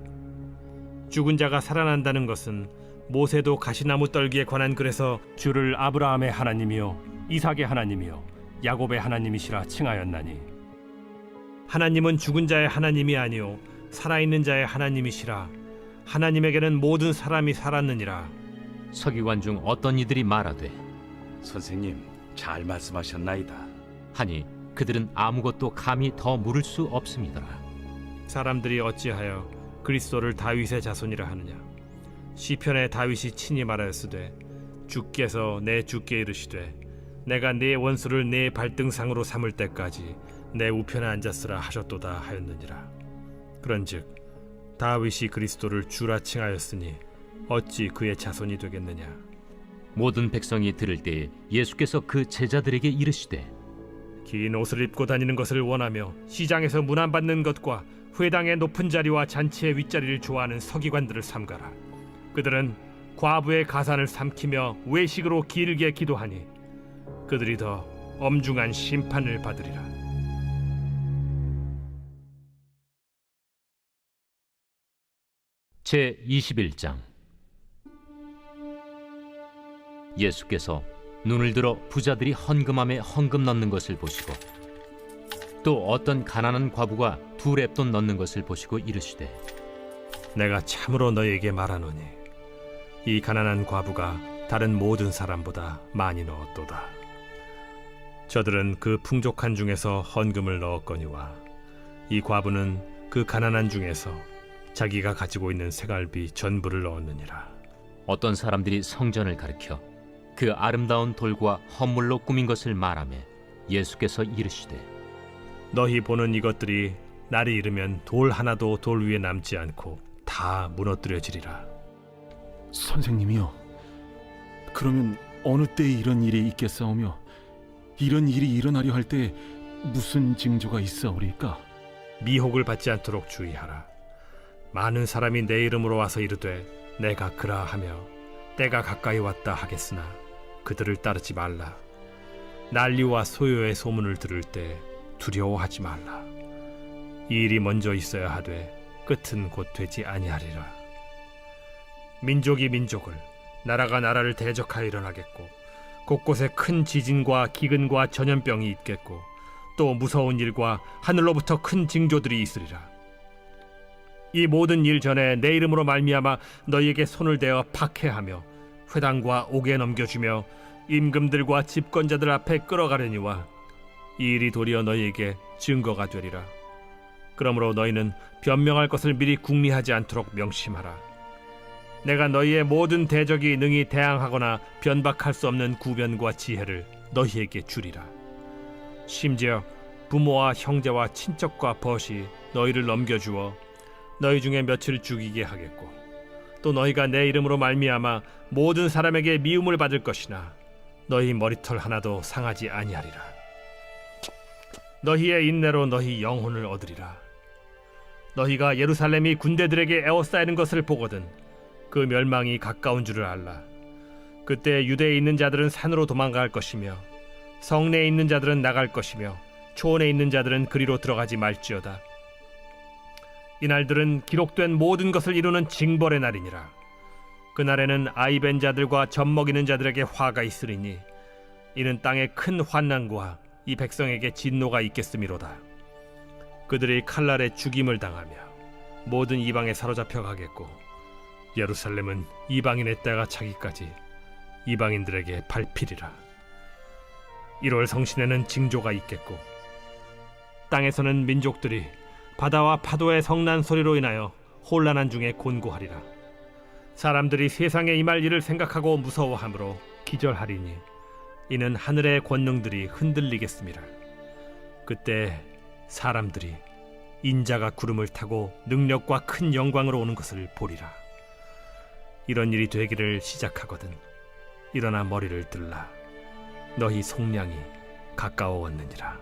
죽은 자가 살아난다는 것은 모세도 가시나무 떨기에 관한 글에서 주를 아브라함의 하나님이요 이삭의 하나님이요 야곱의 하나님이시라 칭하였나니 하나님은 죽은 자의 하나님이 아니요 살아있는 자의 하나님이시라. 하나님에게는 모든 사람이 살았느니라. 서기관 중 어떤 이들이 말하되 선생님, 잘 말씀하셨나이다. 하니 그들은 아무것도 감히 더 물을 수 없음이더라. 사람들이 어찌하여 그리스도를 다윗의 자손이라 하느냐? 시편에 다윗이 친히 말하였으되 주께서 내 주께 이르시되 내가 네 원수를 네 발등상으로 삼을 때까지 내 우편에 앉았으라 하셨도다 하였느니라. 그런즉 다윗이 그리스도를 주라 칭하였으니 어찌 그의 자손이 되겠느냐? 모든 백성이 들을 때에 예수께서 그 제자들에게 이르시되 긴 옷을 입고 다니는 것을 원하며 시장에서 문안받는 것과 회당의 높은 자리와 잔치의 윗자리를 좋아하는 서기관들을 삼가라. 그들은 과부의 가산을 삼키며 외식으로 길게 기도하니 그들이 더 엄중한 심판을 받으리라. 제 21장. 예수께서 눈을 들어 부자들이 헌금함에 헌금 넣는 것을 보시고 또 어떤 가난한 과부가 2렙돈 넣는 것을 보시고 이르시되 내가 참으로 너희에게 말하노니 이 가난한 과부가 다른 모든 사람보다 많이 넣었도다. 저들은 그 풍족한 중에서 헌금을 넣었거니와 이 과부는 그 가난한 중에서 자기가 가지고 있는 생활비 전부를 넣었느니라. 어떤 사람들이 성전을 가리켜 그 아름다운 돌과 헌물로 꾸민 것을 말하며 예수께서 이르시되 너희 보는 이것들이 날이 이르면 돌 하나도 돌 위에 남지 않고 다 무너뜨려지리라. 선생님이요, 그러면 어느 때에 이런 일이 있겠사오며 이런 일이 일어나려 할 때 무슨 징조가 있사오리까? 미혹을 받지 않도록 주의하라. 많은 사람이 내 이름으로 와서 이르되 내가 그라하며 때가 가까이 왔다 하겠으나 그들을 따르지 말라. 난리와 소요의 소문을 들을 때 두려워하지 말라. 이 일이 먼저 있어야 하되 끝은 곧 되지 아니하리라. 민족이 민족을, 나라가 나라를 대적하여 일어나겠고 곳곳에 큰 지진과 기근과 전염병이 있겠고 또 무서운 일과 하늘로부터 큰 징조들이 있으리라. 이 모든 일 전에 내 이름으로 말미암아 너희에게 손을 대어 박해하며 회당과 옥에 넘겨주며 임금들과 집권자들 앞에 끌어가려니와 이 일이 도리어 너희에게 증거가 되리라. 그러므로 너희는 변명할 것을 미리 궁리하지 않도록 명심하라. 내가 너희의 모든 대적이 능히 대항하거나 변박할 수 없는 구변과 지혜를 너희에게 주리라. 심지어 부모와 형제와 친척과 벗이 너희를 넘겨주어 너희 중에 며칠 죽이게 하겠고 또 너희가 내 이름으로 말미암아 모든 사람에게 미움을 받을 것이나 너희 머리털 하나도 상하지 아니하리라. 너희의 인내로 너희 영혼을 얻으리라. 너희가 예루살렘이 군대들에게 에워싸이는 것을 보거든 그 멸망이 가까운 줄을 알라. 그때 유대에 있는 자들은 산으로 도망갈 것이며 성내에 있는 자들은 나갈 것이며 초원에 있는 자들은 그리로 들어가지 말지어다. 이날들은 기록된 모든 것을 이루는 징벌의 날이니라. 그날에는 아이 벤 자들과 젖 먹이는 자들에게 화가 있으리니 이는 땅에 큰 환난과 이 백성에게 진노가 있겠음이로다. 그들이 칼날에 죽임을 당하며 모든 이방에 사로잡혀 가겠고 예루살렘은 이방인의 때가 차기까지 이방인들에게 밟히리라. 1월 성신에는 징조가 있겠고 땅에서는 민족들이 바다와 파도의 성난 소리로 인하여 혼란한 중에 곤고하리라. 사람들이 세상에 임할 일을 생각하고 무서워하므로 기절하리니 이는 하늘의 권능들이 흔들리겠음이라. 그때 사람들이 인자가 구름을 타고 능력과 큰 영광으로 오는 것을 보리라. 이런 일이 되기를 시작하거든 일어나 머리를 들라. 너희 속량이 가까워왔느니라.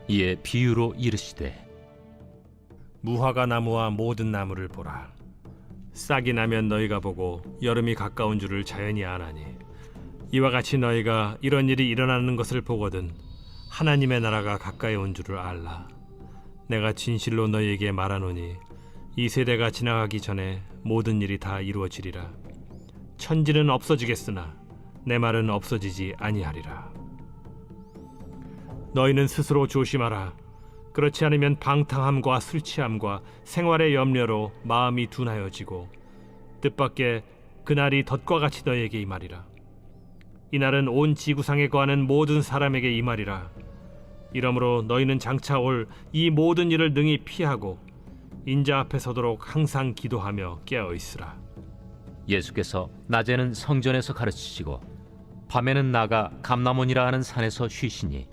이에 비유로 이르시되 무화과 나무와 모든 나무를 보라. 싹이 나면 너희가 보고 여름이 가까운 줄을 자연히 아나니 이와 같이 너희가 이런 일이 일어나는 것을 보거든 하나님의 나라가 가까이 온 줄을 알라. 내가 진실로 너희에게 말하노니 이 세대가 지나가기 전에 모든 일이 다 이루어지리라. 천지는 없어지겠으나 내 말은 없어지지 아니하리라. 너희는 스스로 조심하라. 그렇지 않으면 방탕함과 술 취함과 생활의 염려로 마음이 둔하여지고 뜻밖의 그날이 덫과 같이 너희에게 임하리라. 이날은 온 지구상에 거하는 모든 사람에게 임하리라. 이러므로 너희는 장차 올 이 모든 일을 능히 피하고 인자 앞에 서도록 항상 기도하며 깨어 있으라. 예수께서 낮에는 성전에서 가르치시고 밤에는 나가 감람원이라 하는 산에서 쉬시니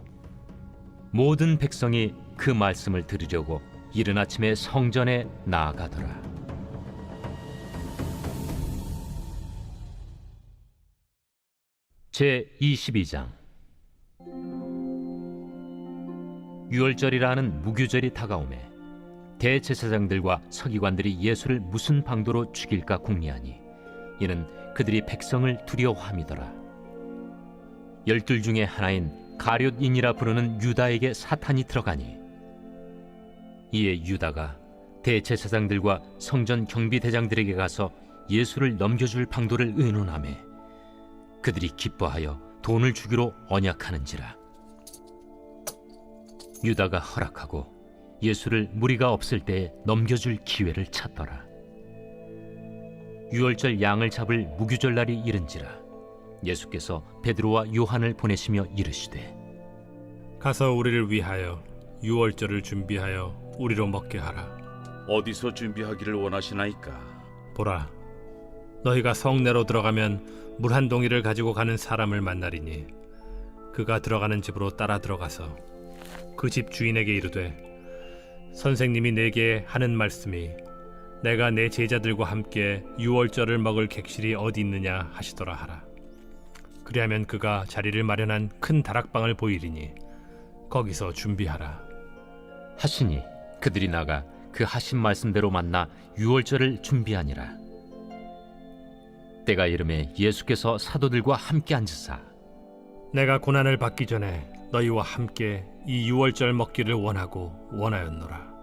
모든 백성이 그 말씀을 들으려고 이른 아침에 성전에 나아가더라. 제 22장. 유월절이라 하는 무교절이 다가오매 대제사장들과 서기관들이 예수를 무슨 방도로 죽일까 궁리하니 이는 그들이 백성을 두려워함이더라. 12 중에 하나인 가룟인이라 부르는 유다에게 사탄이 들어가니 이에 유다가 대제사장들과 성전 경비대장들에게 가서 예수를 넘겨줄 방도를 의논하매 그들이 기뻐하여 돈을 주기로 언약하는지라. 유다가 허락하고 예수를 무리가 없을 때에 넘겨줄 기회를 찾더라. 유월절 양을 잡을 무교절 날이 이른지라. 예수께서 베드로와 요한을 보내시며 이르시되 가서 우리를 위하여 유월절을 준비하여 우리로 먹게 하라. 어디서 준비하기를 원하시나이까? 보라, 너희가 성내로 들어가면 물 한 동이를 가지고 가는 사람을 만나리니 그가 들어가는 집으로 따라 들어가서 그 집 주인에게 이르되 선생님이 내게 하는 말씀이 내가 내 제자들과 함께 유월절을 먹을 객실이 어디 있느냐 하시더라 하라. 그리하면 그가 자리를 마련한 큰 다락방을 보이리니 거기서 준비하라 하시니 그들이 나가 그 하신 말씀대로 만나 유월절을 준비하니라. 때가 이름에 예수께서 사도들과 함께 앉으사 내가 고난을 받기 전에 너희와 함께 이 유월절 먹기를 원하였노라.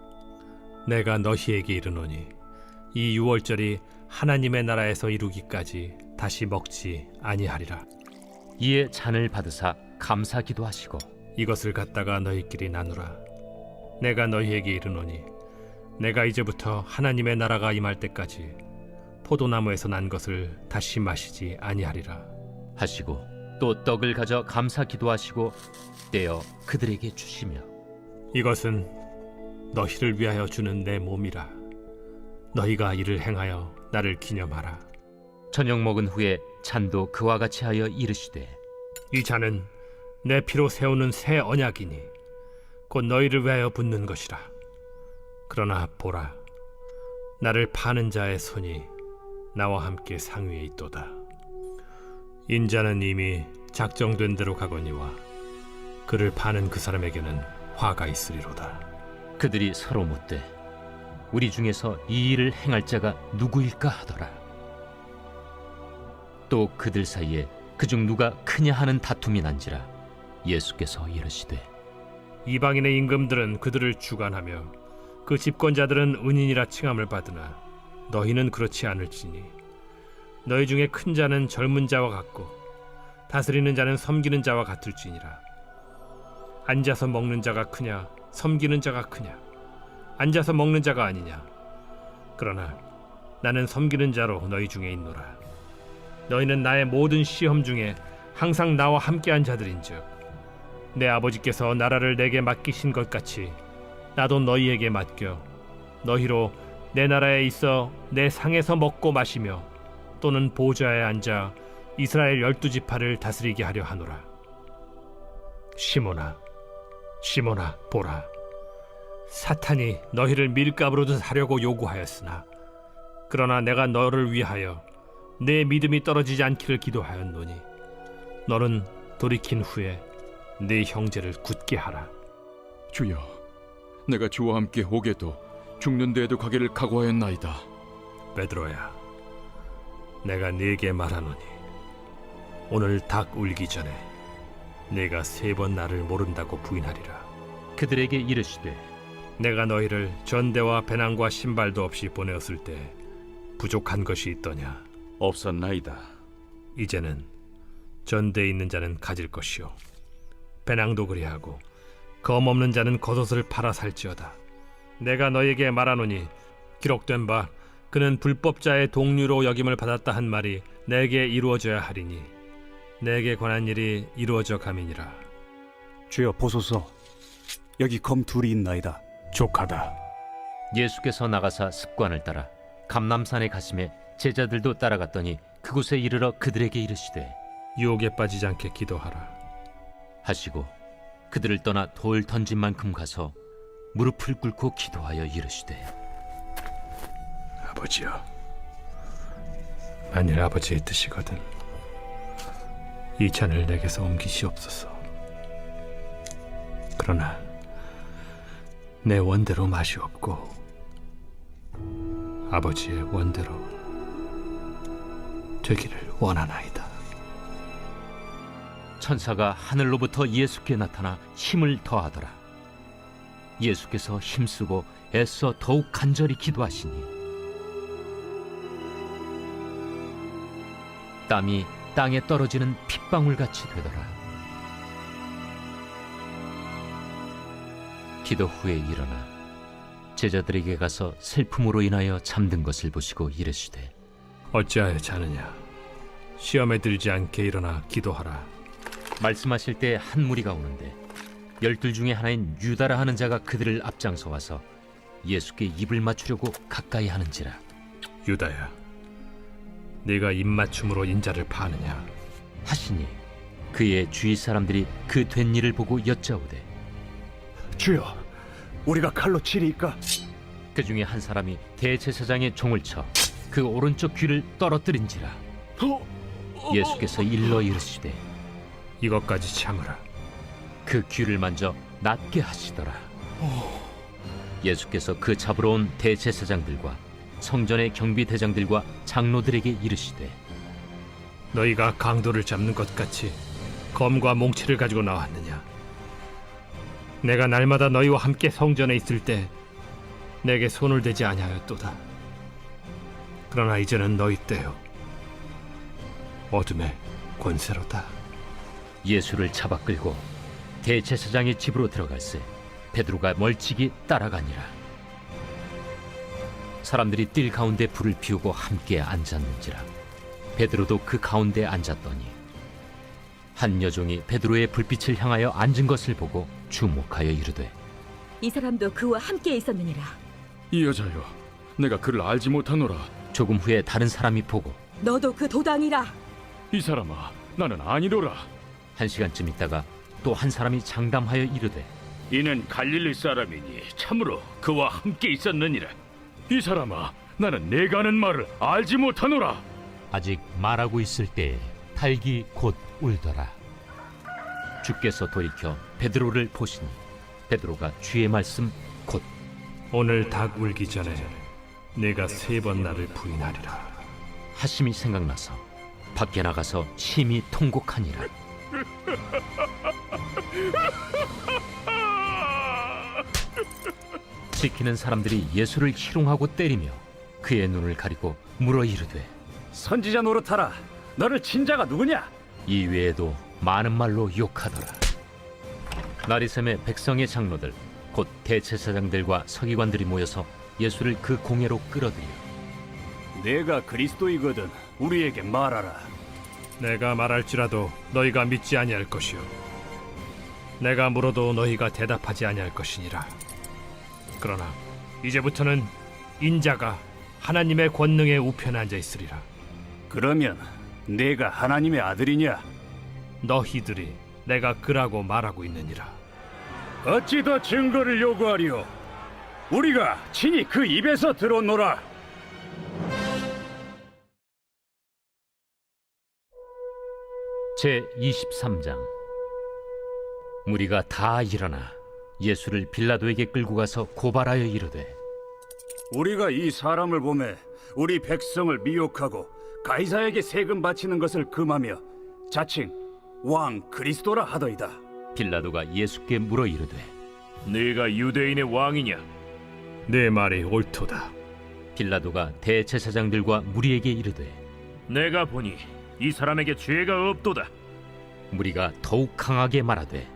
내가 너희에게 이르노니 이 유월절이 하나님의 나라에서 이루기까지 다시 먹지 아니하리라. 이에 잔을 받으사 감사기도 하시고 이것을 갖다가 너희끼리 나누라. 내가 너희에게 이르노니 내가 이제부터 하나님의 나라가 임할 때까지 포도나무에서 난 것을 다시 마시지 아니하리라 하시고 또 떡을 가져 감사기도 하시고 떼어 그들에게 주시며 이것은 너희를 위하여 주는 내 몸이라. 너희가 이를 행하여 나를 기념하라. 저녁 먹은 후에 잔도 그와 같이 하여 이르시되 이 잔은 내 피로 세우는 새 언약이니 곧 너희를 위하여 붓는 것이라. 그러나 보라, 나를 파는 자의 손이 나와 함께 상위에 있도다. 인자는 이미 작정된 대로 가거니와 그를 파는 그 사람에게는 화가 있으리로다. 그들이 서로 묻되 우리 중에서 이 일을 행할 자가 누구일까 하더라. 또 그들 사이에 그중 누가 크냐 하는 다툼이 난지라. 예수께서 이르시되 이방인의 임금들은 그들을 주관하며 그 집권자들은 은인이라 칭함을 받으나 너희는 그렇지 않을지니 너희 중에 큰 자는 젊은 자와 같고 다스리는 자는 섬기는 자와 같을지니라. 앉아서 먹는 자가 크냐 섬기는 자가 크냐? 앉아서 먹는 자가 아니냐? 그러나 나는 섬기는 자로 너희 중에 있노라. 너희는 나의 모든 시험 중에 항상 나와 함께한 자들인즉 내 아버지께서 나라를 내게 맡기신 것 같이 나도 너희에게 맡겨 너희로 내 나라에 있어 내 상에서 먹고 마시며 또는 보좌에 앉아 이스라엘 12지파를 다스리게 하려 하노라. 시몬아, 시몬아, 보라, 사탄이 너희를 밀가부르듯 하려고 요구하였으나 그러나 내가 너를 위하여 내 믿음이 떨어지지 않기를 기도하였노니 너는 돌이킨 후에 네 형제를 굳게 하라. 주여, 내가 주와 함께 오게도 죽는 데에도 가기를 각오하였나이다. 베드로야, 내가 네게 말하노니 오늘 닭 울기 전에 네가 3번 나를 모른다고 부인하리라. 그들에게 이르시되 내가 너희를 전대와 배낭과 신발도 없이 보내었을 때 부족한 것이 있더냐? 없었나이다. 이제는 전대에 있는 자는 가질 것이요 배낭도 그리하고 검 없는 자는 겉옷을 팔아 살지어다. 내가 너에게 말하노니 기록된 바 그는 불법자의 동류로 여김을 받았다 한 말이 내게 이루어져야 하리니 내게 관한 일이 이루어져 감이니라. 주여 보소서, 여기 검 둘이 있나이다. 족하다. 예수께서 나가사 습관을 따라 감람산에 가심에 제자들도 따라갔더니 그곳에 이르러 그들에게 이르시되 유혹에 빠지지 않게 기도하라 하시고 그들을 떠나 돌 던진 만큼 가서 무릎을 꿇고 기도하여 이르시되 아버지여, 만일 아버지의 뜻이거든 이 잔을 내게서 옮기시옵소서. 그러나 내 원대로 마시옵고 아버지의 원대로 되기를 원하나이다. 천사가 하늘로부터 예수께 나타나 힘을 더하더라. 예수께서 힘쓰고 애써 더욱 간절히 기도하시니 땀이 땅에 떨어지는 핏방울같이 되더라. 기도 후에 일어나 제자들에게 가서 슬픔으로 인하여 잠든 것을 보시고 이르시되 어찌하여 자느냐? 시험에 들지 않게 일어나 기도하라. 말씀하실 때 한 무리가 오는데 12 중에 하나인 유다라 하는 자가 그들을 앞장서 와서 예수께 입을 맞추려고 가까이 하는지라. 유다야, 네가 입맞춤으로 인자를 파느냐? 하시니 그의 주위 사람들이 그 된 일을 보고 여짜오되 주여, 우리가 칼로 치리이까? 그 중에 한 사람이 대제사장의 종을 쳐 그 오른쪽 귀를 떨어뜨린지라. 예수께서 일러 이르시되 이것까지 참으라. 그 귀를 만져 낫게 하시더라. 예수께서 그 잡으러 온 대제사장들과 성전의 경비대장들과 장로들에게 이르시되 너희가 강도를 잡는 것 같이 검과 몽치를 가지고 나왔느냐? 내가 날마다 너희와 함께 성전에 있을 때 내게 손을 대지 아니하였도다. 그러나 이제는 너희 때요 어둠의 권세로다. 예수를 잡아 끌고 대제사장의 집으로 들어갈새 베드로가 멀찍이 따라가니라. 사람들이 뜰 가운데 불을 피우고 함께 앉았는지라. 베드로도 그 가운데 앉았더니 한 여종이 베드로의 불빛을 향하여 앉은 것을 보고 주목하여 이르되 이 사람도 그와 함께 있었느니라. 이 여자여, 내가 그를 알지 못하노라. 조금 후에 다른 사람이 보고 너도 그 도당이라. 이 사람아, 나는 아니로라. 1시간쯤 있다가 또 한 사람이 장담하여 이르되 이는 갈릴리 사람이니 참으로 그와 함께 있었느니라. 이 사람아, 나는 내가 하는 말을 알지 못하노라. 아직 말하고 있을 때에 닭이 곧 울더라. 주께서 돌이켜 베드로를 보시니 베드로가 주의 말씀 곧 오늘 닭 울기 전에 내가 3번 나를 부인하리라. 하심이 생각나서 밖에 나가서 심히 통곡하니라. 지키는 사람들이 예수를 희롱하고 때리며 그의 눈을 가리고 물어 이르되 선지자 노릇하라. 너를 친 자가 누구냐? 이 외에도 많은 말로 욕하더라. 나리샘의 백성의 장로들 곧 대제사장들과 서기관들이 모여서 예수를 그 공회로 끌어들여 내가 그리스도이거든 우리에게 말하라. 내가 말할지라도 너희가 믿지 아니할 것이요 내가 물어도 너희가 대답하지 아니할 것이니라. 그러나 이제부터는 인자가 하나님의 권능의 우편에 앉아 있으리라. 그러면 내가 하나님의 아들이냐? 너희들이 내가 그라고 말하고 있느니라. 어찌 더 증거를 요구하리오? 우리가 친히 그 입에서 들었노라. 제23장 무리가 다 일어나 예수를 빌라도에게 끌고 가서 고발하여 이르되 우리가 이 사람을 보매 우리 백성을 미혹하고 가이사에게 세금 바치는 것을 금하며 자칭 왕 그리스도라 하더이다. 빌라도가 예수께 물어 이르되 네가 유대인의 왕이냐? 내 말이 옳도다. 빌라도가 대제사장들과 무리에게 이르되 내가 보니 이 사람에게 죄가 없도다. 무리가 더욱 강하게 말하되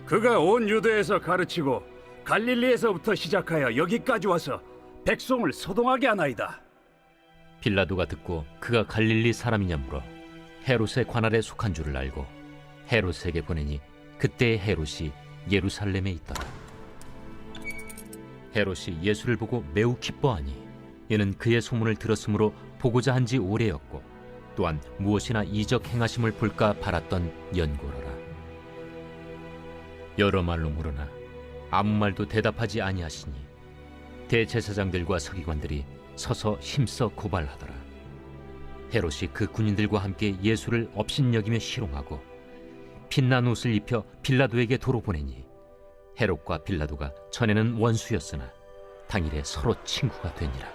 그가 온 유대에서 가르치고 갈릴리에서부터 시작하여 여기까지 와서 백성을 소동하게 하나이다. 빌라도가 듣고 그가 갈릴리 사람이냐 물어 헤롯의 관할에 속한 줄을 알고 헤롯에게 보내니 그때 헤롯이 예루살렘에 있더라. 헤롯이 예수를 보고 매우 기뻐하니 이는 그의 소문을 들었으므로 보고자 한 지 오래였고 또한 무엇이나 이적 행하심을 볼까 바랐던 연고로라. 여러 말로 물으나 아무 말도 대답하지 아니하시니 대제사장들과 서기관들이 서서 힘써 고발하더라. 헤롯이 그 군인들과 함께 예수를 업신여기며 희롱하고 빛난 옷을 입혀 빌라도에게 도로 보내니 헤롯과 빌라도가 전에는 원수였으나 당일에 서로 친구가 되니라.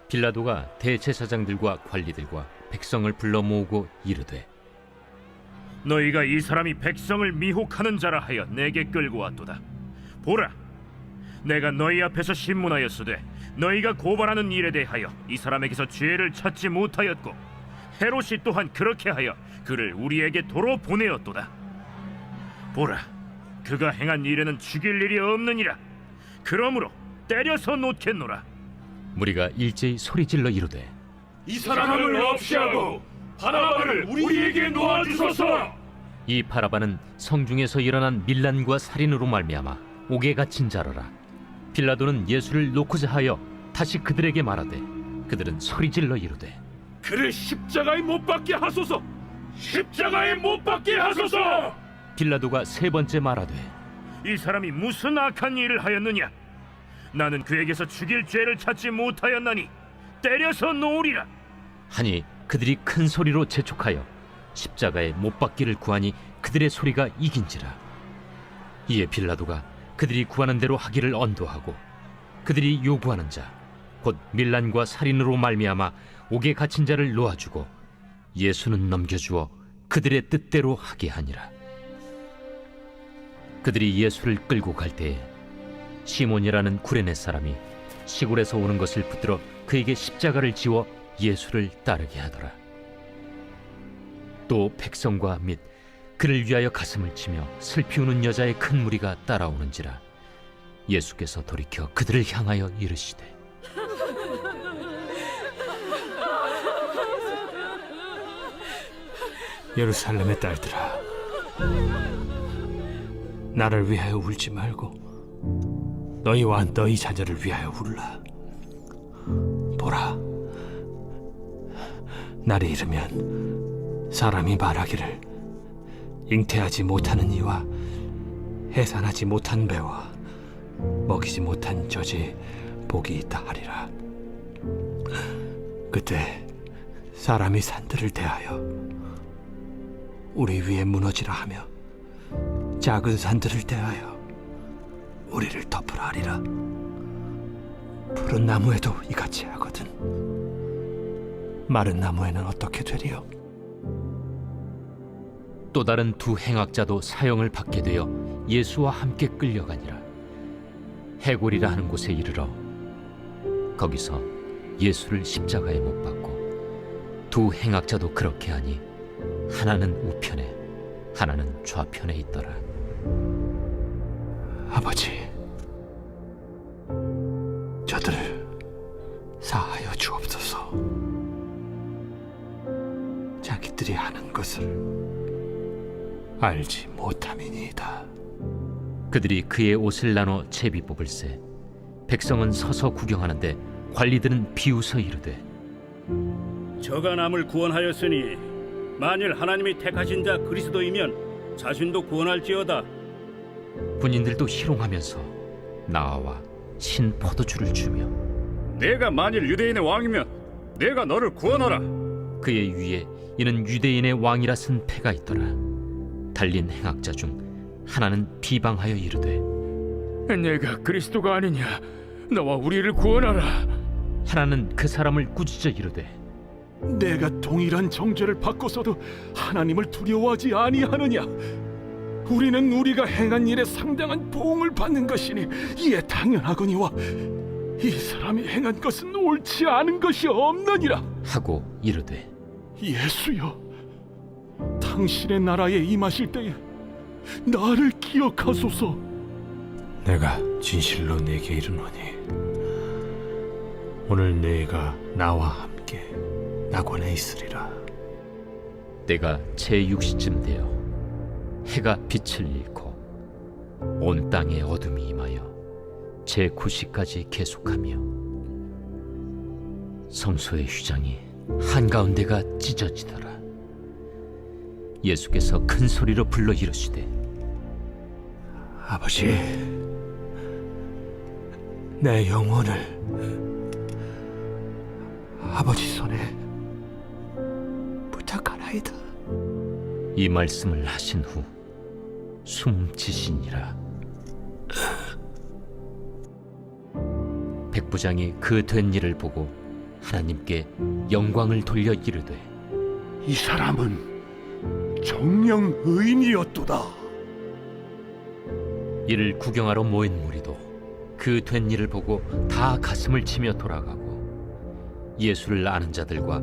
빌라도가 대제사장들과 관리들과 백성을 불러 모으고 이르되 너희가 이 사람이 백성을 미혹하는 자라 하여 내게 끌고 왔도다. 보라, 내가 너희 앞에서 신문하였으되 너희가 고발하는 일에 대하여 이 사람에게서 죄를 찾지 못하였고 헤롯이 또한 그렇게 하여 그를 우리에게 도로 보내었도다. 보라, 그가 행한 일에는 죽일 일이 없느니라. 그러므로 때려서 놓겠노라. 무리가 일제히 소리질러 이르되 이 사람을 없이 하고 바나바를 우리에게 놓아주소서. 이 바라바는 성중에서 일어난 밀란과 살인으로 말미암아 옥에 갇힌 자라라. 빌라도는 예수를 놓고자 하여 다시 그들에게 말하되 그들은 소리질러 이르되 그를 십자가에 못 박게 하소서. 십자가에 못 박게 하소서. 빌라도가 세 번째 말하되 이 사람이 무슨 악한 일을 하였느냐? 나는 그에게서 죽일 죄를 찾지 못하였나니 때려서 놓으리라. 하니 그들이 큰 소리로 재촉하여 십자가에 못 박기를 구하니 그들의 소리가 이긴지라. 이에 빌라도가 그들이 구하는 대로 하기를 언도하고 그들이 요구하는 자 곧 밀란과 살인으로 말미암아 옥에 갇힌 자를 놓아주고 예수는 넘겨주어 그들의 뜻대로 하게 하니라. 그들이 예수를 끌고 갈 때에 시몬이라는 구레네 사람이 시골에서 오는 것을 붙들어 그에게 십자가를 지워 예수를 따르게 하더라. 또 백성과 및 그를 위하여 가슴을 치며 슬피 우는 여자의 큰 무리가 따라오는지라. 예수께서 돌이켜 그들을 향하여 이르시되 예루살렘의 딸들아, 나를 위하여 울지 말고 너희와 너희 자녀를 위하여 울라. 보라, 날이 이르면 사람이 말하기를 잉태하지 못하는 이와 해산하지 못한 배와 먹이지 못한 젖이 복이 있다 하리라. 그때 사람이 산들을 대하여 우리 위에 무너지라 하며 작은 산들을 대하여 우리를 덮으라 하리라. 푸른 나무에도 이같이 하거든 마른 나무에는 어떻게 되리요? 또 다른 두 행악자도 사형을 받게 되어 예수와 함께 끌려가니라. 해골이라 하는 곳에 이르러 거기서 예수를 십자가에 못 박고 두 행악자도 그렇게 하니 하나는 우편에 하나는 좌편에 있더라. 아버지, 저들을 사하여 주옵소서. 자기들이 하는 것을 알지 못함이니이다. 그들이 그의 옷을 나눠 제비 뽑을세. 백성은 서서 구경하는데 관리들은 비웃어 이르되 저가 남을 구원하였으니 만일 하나님이 택하신 자 그리스도이면 자신도 구원할지어다. 군인들도 희롱하면서 나와 신 포도주를 주며 내가 만일 유대인의 왕이면 내가 너를 구원하라. 그의 위에 이는 유대인의 왕이라 쓴 패가 있더라. 달린 행악자 중 하나는 비방하여 이르되 내가 그리스도가 아니냐? 너와 우리를 구원하라. 하나는 그 사람을 꾸짖어 이르되 내가 동일한 정죄를 받고서도 하나님을 두려워하지 아니하느냐? 우리는 우리가 행한 일에 상당한 보응을 받는 것이니 이에 당연하거니와 이 사람이 행한 것은 옳지 않은 것이 없느니라. 하고 이르되 예수여, 당신의 나라에 임하실 때에 나를 기억하소서. 내가 진실로 네게 이르노니 오늘 네가 나와 함께 낙원에 있으리라. 때가 제6시쯤 되어 해가 빛을 잃고 온 땅에 어둠이 임하여 제9시까지 계속하며 성소의 휘장이 한가운데가 찢어지더라. 예수께서 큰 소리로 불러 이르시되 아버지, 내 영혼을 아버지 손에 부탁하나이다. 이 말씀을 하신 후 숨지시니라. 백부장이 그 된 일을 보고 하나님께 영광을 돌려 이르되 이 사람은 정령 의인이었도다. 이를 구경하러 모인 무리도 그 된 일을 보고 다 가슴을 치며 돌아가고 예수를 아는 자들과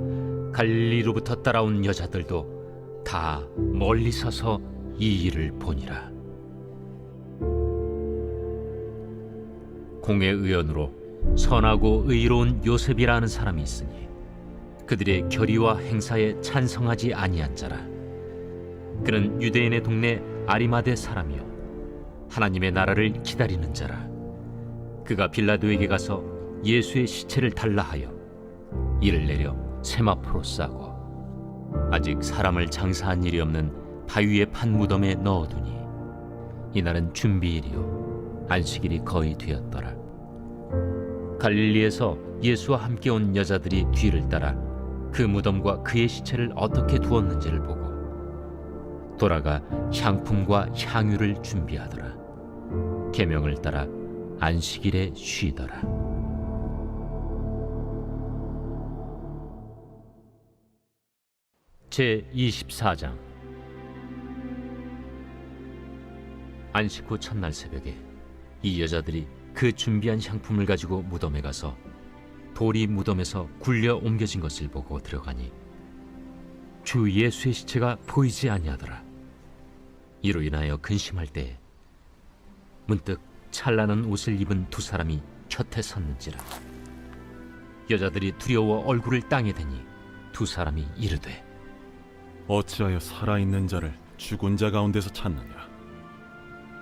갈릴리로부터 따라온 여자들도 다 멀리 서서 이 일을 보니라. 공회의원으로 선하고 의로운 요셉이라는 사람이 있으니 그들의 결의와 행사에 찬성하지 아니한 자라. 그는 유대인의 동네 아리마대 사람이요 하나님의 나라를 기다리는 자라. 그가 빌라도에게 가서 예수의 시체를 달라 하여 이를 내려 세마포로 싸고 아직 사람을 장사한 일이 없는 바위에 판 무덤에 넣어두니 이날은 준비일이요 안식일이 거의 되었더라. 갈릴리에서 예수와 함께 온 여자들이 뒤를 따라 그 무덤과 그의 시체를 어떻게 두었는지를 보고 돌아가 향품과 향유를 준비하더라. 계명을 따라 안식일에 쉬더라. 제 24장. 안식 후 첫날 새벽에 이 여자들이 그 준비한 향품을 가지고 무덤에 가서 돌이 무덤에서 굴려 옮겨진 것을 보고 들어가니 주 예수의 시체가 보이지 아니하더라. 이로 인하여 근심할 때에 문득 찬란한 옷을 입은 두 사람이 곁에 섰는지라. 여자들이 두려워 얼굴을 땅에 대니 두 사람이 이르되 어찌하여 살아있는 자를 죽은 자 가운데서 찾느냐?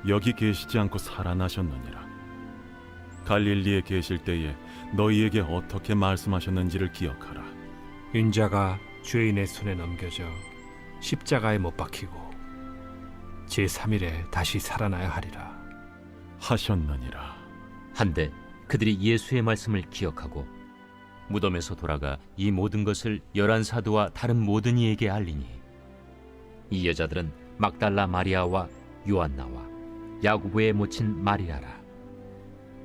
여기 계시지 않고 살아나셨느니라. 갈릴리에 계실 때에 너희에게 어떻게 말씀하셨는지를 기억하라. 인자가 죄인의 손에 넘겨져 십자가에 못 박히고 제3일에 다시 살아나야 하리라 하셨느니라. 한데 그들이 예수의 말씀을 기억하고 무덤에서 돌아가 이 모든 것을 11 사도와 다른 모든 이에게 알리니 이 여자들은 막달라 마리아와 요한나와 야고보의 모친 마리아라.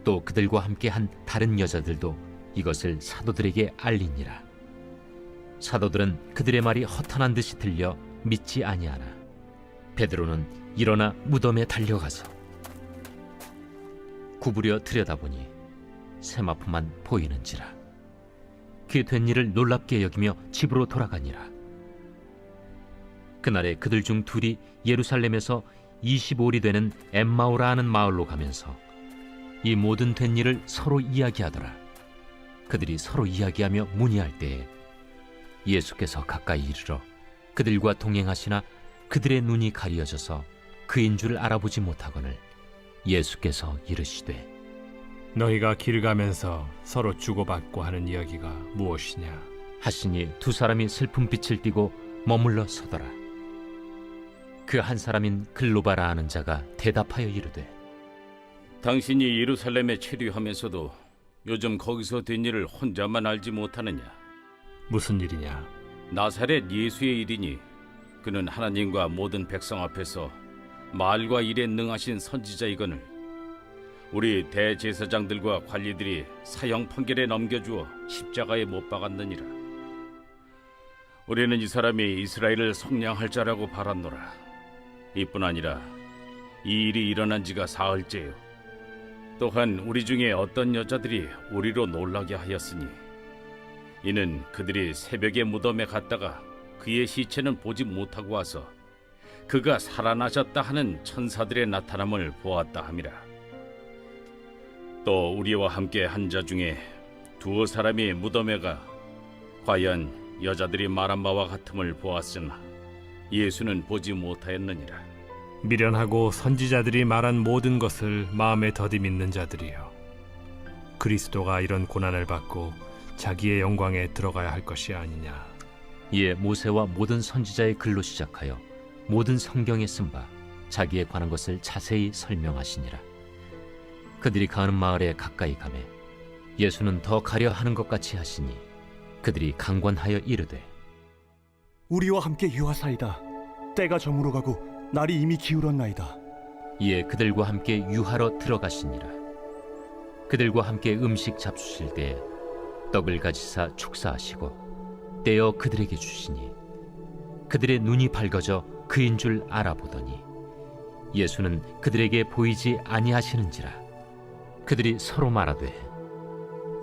또 그들과 함께 한 다른 여자들도 이것을 사도들에게 알리니라. 사도들은 그들의 말이 허탄한 듯이 들려 믿지 아니하나 베드로는 일어나 무덤에 달려가서 구부려 들여다보니 세마포만 보이는지라. 그 된 일을 놀랍게 여기며 집으로 돌아가니라. 그날에 그들 중 둘이 예루살렘에서 25리 되는 엠마오라 하는 마을로 가면서 이 모든 된 일을 서로 이야기하더라. 그들이 서로 이야기하며 문의할 때에 예수께서 가까이 이르러 그들과 동행하시나 그들의 눈이 가리어져서 그인 줄 알아보지 못하거늘 예수께서 이르시되 너희가 길 가면서 서로 주고받고 하는 이야기가 무엇이냐 하시니 두 사람이 슬픈 빛을 띠고 머물러 서더라. 그 한 사람인 글로바라 하는 자가 대답하여 이르되 당신이 예루살렘에 체류하면서도 요즘 거기서 된 일을 혼자만 알지 못하느냐? 무슨 일이냐 나사렛 예수의 일이니 그는 하나님과 모든 백성 앞에서 말과 일에 능하신 선지자이거늘 우리 대제사장들과 관리들이 사형 판결에 넘겨주어 십자가에 못 박았느니라. 우리는 이 사람이 이스라엘을 속량할 자라고 바랐노라. 이뿐 아니라 이 일이 일어난 지가 사흘째요. 또한 우리 중에 어떤 여자들이 우리로 놀라게 하였으니 이는 그들이 새벽에 무덤에 갔다가 그의 시체는 보지 못하고 와서 그가 살아나셨다 하는 천사들의 나타남을 보았다 함이라. 또 우리와 함께 한 자 중에 두어 사람이 무덤에 가 과연 여자들이 말한 바와 같음을 보았으나 예수는 보지 못하였느니라. 미련하고 선지자들이 말한 모든 것을 마음에 더디 믿는 자들이여 그리스도가 이런 고난을 받고 자기의 영광에 들어가야 할 것이 아니냐. 이에 모세와 모든 선지자의 글로 시작하여 모든 성경에 쓴 바 자기에 관한 것을 자세히 설명하시니라. 그들이 가는 마을에 가까이 가매 예수는 더 가려 하는 것 같이 하시니 그들이 강권하여 이르되 우리와 함께 유하사이다. 때가 저물어 가고 날이 이미 기울었나이다. 이에 그들과 함께 유하러 들어가시니라. 그들과 함께 음식 잡수실 때 떡을 가지사 축사하시고 떼어 그들에게 주시니 그들의 눈이 밝아져 그인 줄 알아보더니 예수는 그들에게 보이지 아니하시는지라. 그들이 서로 말하되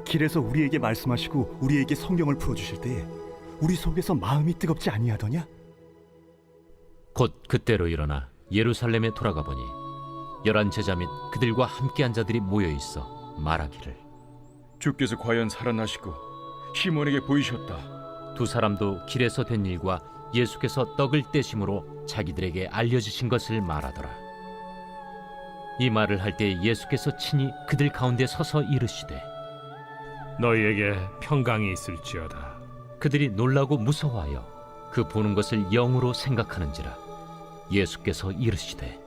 길에서 우리에게 말씀하시고 우리에게 성경을 풀어주실 때에 우리 속에서 마음이 뜨겁지 아니하더냐? 곧 그때로 일어나 예루살렘에 돌아가 보니 11 제자 및 그들과 함께한 자들이 모여 있어 말하기를 주께서 과연 살아나시고 시몬에게 보이셨다. 두 사람도 길에서 된 일과 예수께서 떡을 떼심으로 자기들에게 알려주신 것을 말하더라. 이 말을 할 때 예수께서 친히 그들 가운데 서서 이르시되 너희에게 평강이 있을지어다. 그들이 놀라고 무서워하여 그 보는 것을 영으로 생각하는지라. 예수께서 이르시되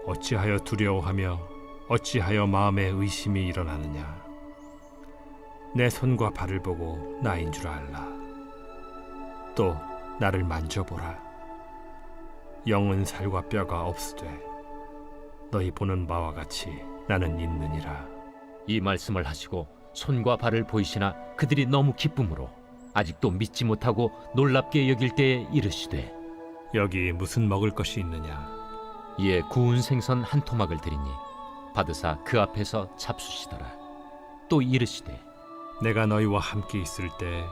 어찌하여 두려워하며 어찌하여 마음에 의심이 일어나느냐. 내 손과 발을 보고 나인 줄 알라. 또 나를 만져보라. 영은 살과 뼈가 없으되 너희 보는 바와 같이 나는 있느니라. 이 말씀을 하시고 손과 발을 보이시나 그들이 너무 기쁨으로 아직도 믿지 못하고 놀랍게 여길 때에 이르시되 여기 무슨 먹을 것이 있느냐. 이에 구운 생선 한 토막을 드리니 받으사 그 앞에서 잡수시더라. 또 이르시되 내가 너희와 함께 있을 때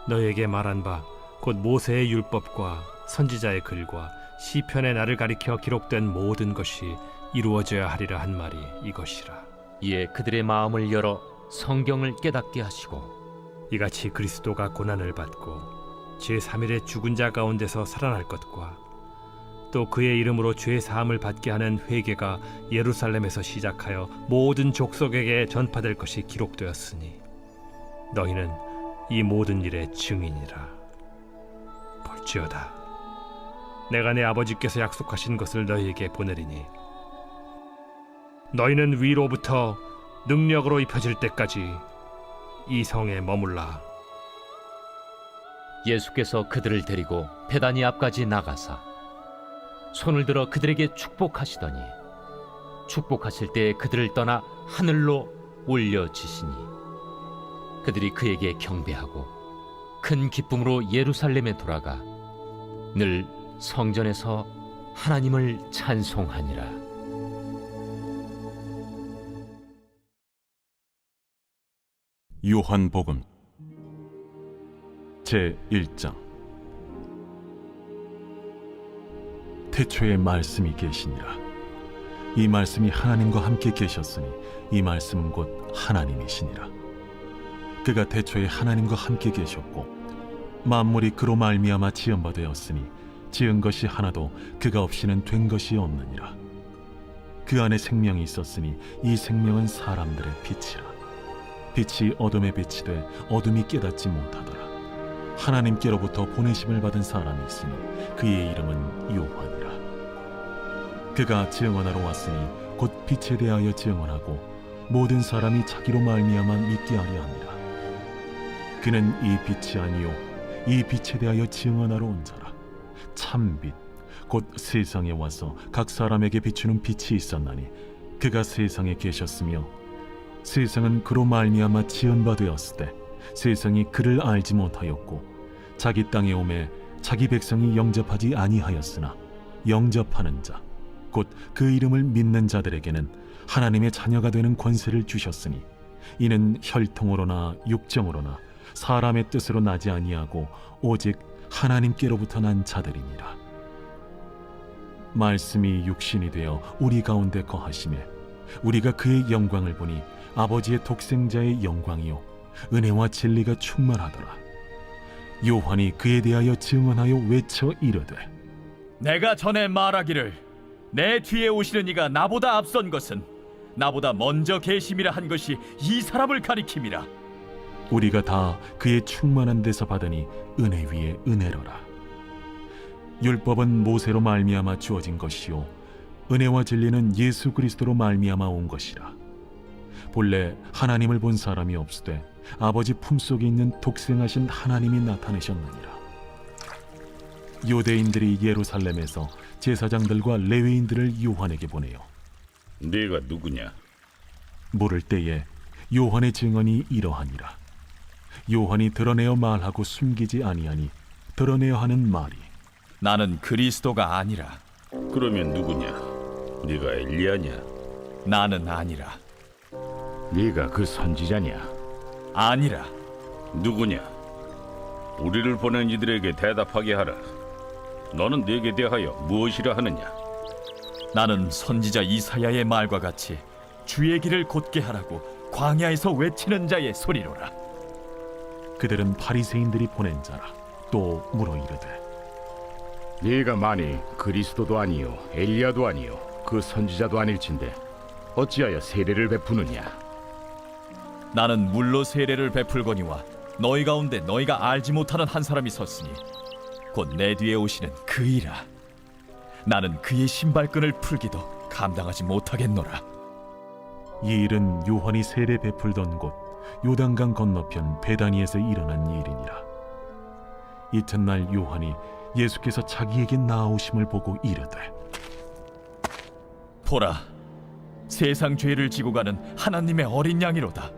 너희에게 말한 바 곧 모세의 율법과 선지자의 글과 시편의 나를 가리켜 기록된 모든 것이 이루어져야 하리라 한 말이 이것이라. 이에 그들의 마음을 열어 성경을 깨닫게 하시고 이같이 그리스도가 고난을 받고 제3일에 죽은 자 가운데서 살아날 것과 또 그의 이름으로 죄 사함을 받게 하는 회개가 예루살렘에서 시작하여 모든 족속에게 전파될 것이 기록되었으니 너희는 이 모든 일의 증인이라. 볼지어다 내가 내 아버지께서 약속하신 것을 너희에게 보내리니 너희는 위로부터 능력으로 입혀질 때까지 이 성에 머물라. 예수께서 그들을 데리고 베다니 앞까지 나가사 손을 들어 그들에게 축복하시더니 축복하실 때 그들을 떠나 하늘로 올려지시니 그들이 그에게 경배하고 큰 기쁨으로 예루살렘에 돌아가 늘 성전에서 하나님을 찬송하니라. 요한복음 제1장. 태초에 말씀이 계시니라. 이 말씀이 하나님과 함께 계셨으니 이 말씀은 곧 하나님이시니라. 그가 태초에 하나님과 함께 계셨고 만물이 그로 말미암아 지은 바 되었으니 지은 것이 하나도 그가 없이는 된 것이 없느니라. 그 안에 생명이 있었으니 이 생명은 사람들의 빛이라. 빛이 어둠에 빛이 돼 어둠이 깨닫지 못하더라. 하나님께로부터 보내심을 받은 사람이 있으니 그의 이름은 요한이라. 그가 증언하러 왔으니 곧 빛에 대하여 증언하고 모든 사람이 자기로 말미암아 믿게 하려 함이라. 그는 이 빛이 아니요 이 빛에 대하여 증언하러 온 자라. 참빛 곧 세상에 와서 각 사람에게 비추는 빛이 있었나니 그가 세상에 계셨으며 세상은 그로 말미암아 지은 바 되었을 때 세상이 그를 알지 못하였고 자기 땅에 오매 자기 백성이 영접하지 아니하였으나 영접하는 자 곧 그 이름을 믿는 자들에게는 하나님의 자녀가 되는 권세를 주셨으니 이는 혈통으로나 육정으로나 사람의 뜻으로 나지 아니하고 오직 하나님께로부터 난 자들이니라. 말씀이 육신이 되어 우리 가운데 거하시매 우리가 그의 영광을 보니 아버지의 독생자의 영광이요 은혜와 진리가 충만하더라. 요한이 그에 대하여 증언하여 외쳐 이르되 내가 전에 말하기를 내 뒤에 오시는 이가 나보다 앞선 것은 나보다 먼저 계심이라 한 것이 이 사람을 가리킴이라. 우리가 다 그의 충만한 데서 받으니 은혜 위에 은혜로라. 율법은 모세로 말미암아 주어진 것이요 은혜와 진리는 예수 그리스도로 말미암아 온 것이라. 본래 하나님을 본 사람이 없으되 아버지 품속에 있는 독생하신 하나님이 나타내셨느니라. 유대인들이 예루살렘에서 제사장들과 레위인들을 요한에게 보내요. 네가 누구냐? 물을 때에 요한의 증언이 이러하니라. 요한이 드러내어 말하고 숨기지 아니하니 드러내어 하는 말이 나는 그리스도가 아니라. 그러면 누구냐? 네가 엘리야냐? 나는 아니라. 네가 그 선지자냐? 아니라. 누구냐? 우리를 보낸 이들에게 대답하게 하라. 너는 내게 대하여 무엇이라 하느냐? 나는 선지자 이사야의 말과 같이 주의 길을 곧게 하라고 광야에서 외치는 자의 소리로라. 그들은 바리새인들이 보낸 자라. 또 물어 이르되 네가 만일 그리스도도 아니요 엘리야도 아니요 그 선지자도 아닐진데 어찌하여 세례를 베푸느냐? 나는 물로 세례를 베풀거니와 너희 가운데 너희가 알지 못하는 한 사람이 섰으니 곧 내 뒤에 오시는 그이라. 나는 그의 신발끈을 풀기도 감당하지 못하겠노라. 이 일은 요한이 세례 베풀던 곳 요단강 건너편 베다니에서 일어난 일이니라. 이튿날 요한이 예수께서 자기에게 나아오심을 보고 이르되 보라, 세상 죄를 지고 가는 하나님의 어린 양이로다.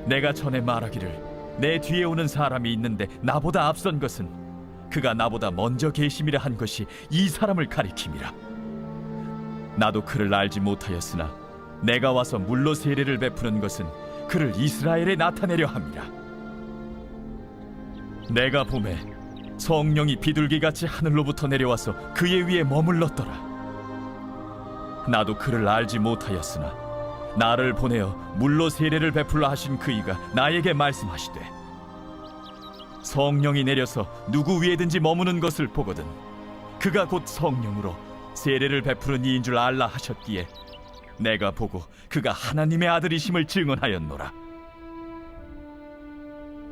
내가 전에 말하기를 내 뒤에 오는 사람이 있는데 나보다 앞선 것은 그가 나보다 먼저 계심이라 한 것이 이 사람을 가리킴이라. 나도 그를 알지 못하였으나 내가 와서 물로 세례를 베푸는 것은 그를 이스라엘에 나타내려 함이라. 내가 보매 성령이 비둘기같이 하늘로부터 내려와서 그의 위에 머물렀더라. 나도 그를 알지 못하였으나 나를 보내어 물로 세례를 베풀라 하신 그이가 나에게 말씀하시되 성령이 내려서 누구 위에든지 머무는 것을 보거든 그가 곧 성령으로 세례를 베푸는 이인 줄 알라 하셨기에 내가 보고 그가 하나님의 아들이심을 증언하였노라.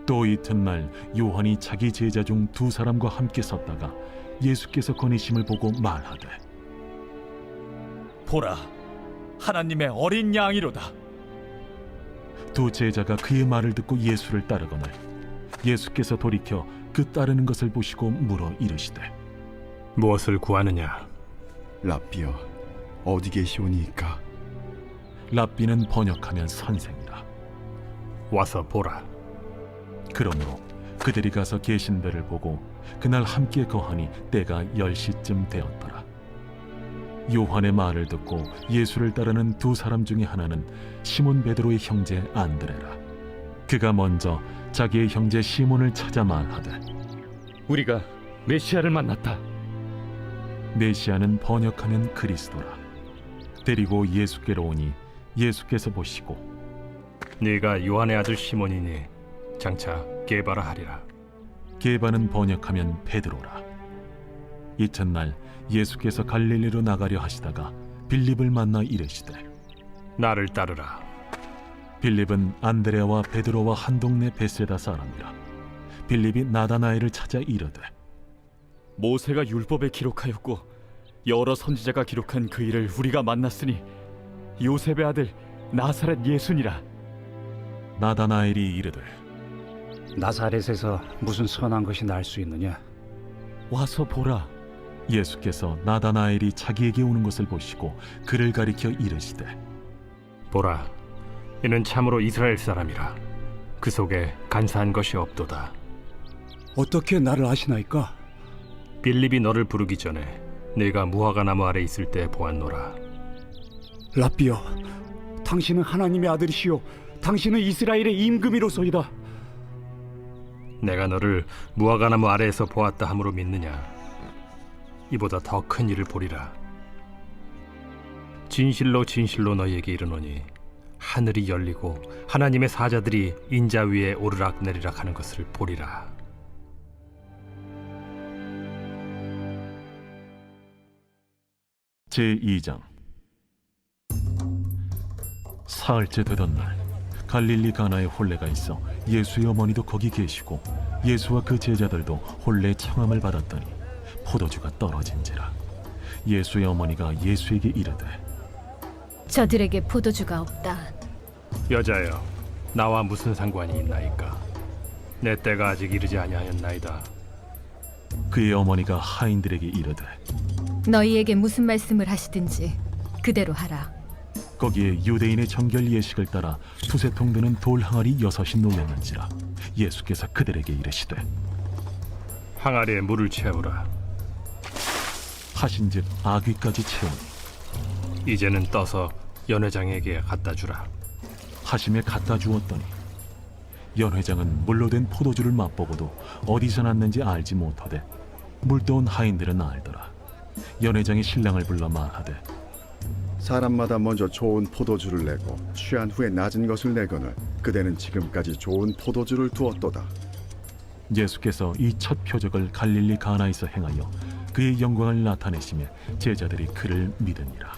또 이튿날 요한이 자기 제자 중 두 사람과 함께 섰다가 예수께서 거니심을 보고 말하되 보라, 하나님의 어린 양이로다. 두 제자가 그의 말을 듣고 예수를 따르거늘 예수께서 돌이켜 그 따르는 것을 보시고 물어 이르시되 무엇을 구하느냐? 랍비여, 어디 계시오니이까? 랍비는 번역하면 선생이라. 와서 보라. 그러므로 그들이 가서 계신 데를 보고 그날 함께 거하니 때가 10시쯤 되었더라. 요한의 말을 듣고 예수를 따르는 두 사람 중에 하나는 시몬 베드로의 형제 안드레라. 그가 먼저 자기의 형제 시몬을 찾아 말하되 우리가 메시아를 만났다. 메시아는 번역하면 그리스도라. 데리고 예수께로 오니 예수께서 보시고 네가 요한의 아들 시몬이니 장차 게바라 하리라. 게바는 번역하면 베드로라. 이튿날 예수께서 갈릴리로 나가려 하시다가 빌립을 만나 이르시되 나를 따르라. 빌립은 안드레와 베드로와 한 동네 베세다 사람이라. 빌립이 나다나엘을 찾아 이르되 모세가 율법에 기록하였고 여러 선지자가 기록한 그 일을 우리가 만났으니 요셉의 아들 나사렛 예수니라. 나다나엘이 이르되 나사렛에서 무슨 선한 것이 날 수 있느냐? 와서 보라. 예수께서 나다나엘이 자기에게 오는 것을 보시고 그를 가리켜 이르시되 보라, 이는 참으로 이스라엘 사람이라. 그 속에 간사한 것이 없도다. 어떻게 나를 아시나이까? 빌립이 너를 부르기 전에 네가 무화과 나무 아래 있을 때 보았노라. 랍비여, 당신은 하나님의 아들이시요 당신은 이스라엘의 임금이로소이다. 내가 너를 무화과 나무 아래에서 보았다 함으로 믿느냐? 이보다 더 큰 일을 보리라. 진실로 진실로 너희에게 이르노니 하늘이 열리고 하나님의 사자들이 인자 위에 오르락 내리락 하는 것을 보리라. 제2장. 사흘째 되던 날 갈릴리 가나에 혼례가 있어 예수의 어머니도 거기 계시고 예수와 그 제자들도 혼례 청함을 받았더니 포도주가 떨어진지라. 예수의 어머니가 예수에게 이르되 저들에게 포도주가 없다. 여자여, 나와 무슨 상관이 있나이까? 내 때가 아직 이르지 아니하였나이다. 그의 어머니가 하인들에게 이르되 너희에게 무슨 말씀을 하시든지 그대로 하라. 거기에 유대인의 정결 예식을 따라 두세 통 드는 돌 항아리 6이 놓였는지라. 예수께서 그들에게 이르시되 항아리에 물을 채우라. 하신즉 아귀까지 채우니 이제는 떠서 연회장에게 갖다 주라. 하심에 갖다 주었더니 연회장은 물로 된 포도주를 맛보고도 어디서 났는지 알지 못하되 물떠온 하인들은 알더라. 연회장이 신랑을 불러 말하되 사람마다 먼저 좋은 포도주를 내고 취한 후에 낮은 것을 내거늘 그대는 지금까지 좋은 포도주를 두었도다. 예수께서 이 첫 표적을 갈릴리 가나에서 행하여 그의 영광을 나타내시며 제자들이 그를 믿으니라.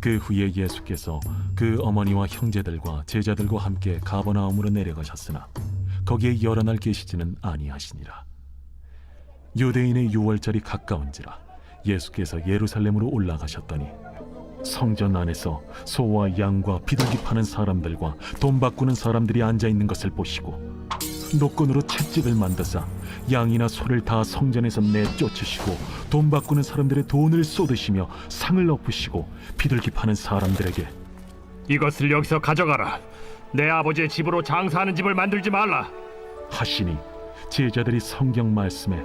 그 후에 예수께서 그 어머니와 형제들과 제자들과 함께 가버나움으로 내려가셨으나 거기에 여러 날 계시지는 아니하시니라. 유대인의 유월절이 가까운지라 예수께서 예루살렘으로 올라가셨더니 성전 안에서 소와 양과 비둘기 파는 사람들과 돈 바꾸는 사람들이 앉아 있는 것을 보시고 노끈으로 채찍을 만드사 양이나 소를 다 성전에서 내쫓으시고 돈 바꾸는 사람들의 돈을 쏟으시며 상을 엎으시고 비둘기 파는 사람들에게 이것을 여기서 가져가라. 내 아버지의 집으로 장사하는 집을 만들지 말라 하시니 제자들이 성경 말씀에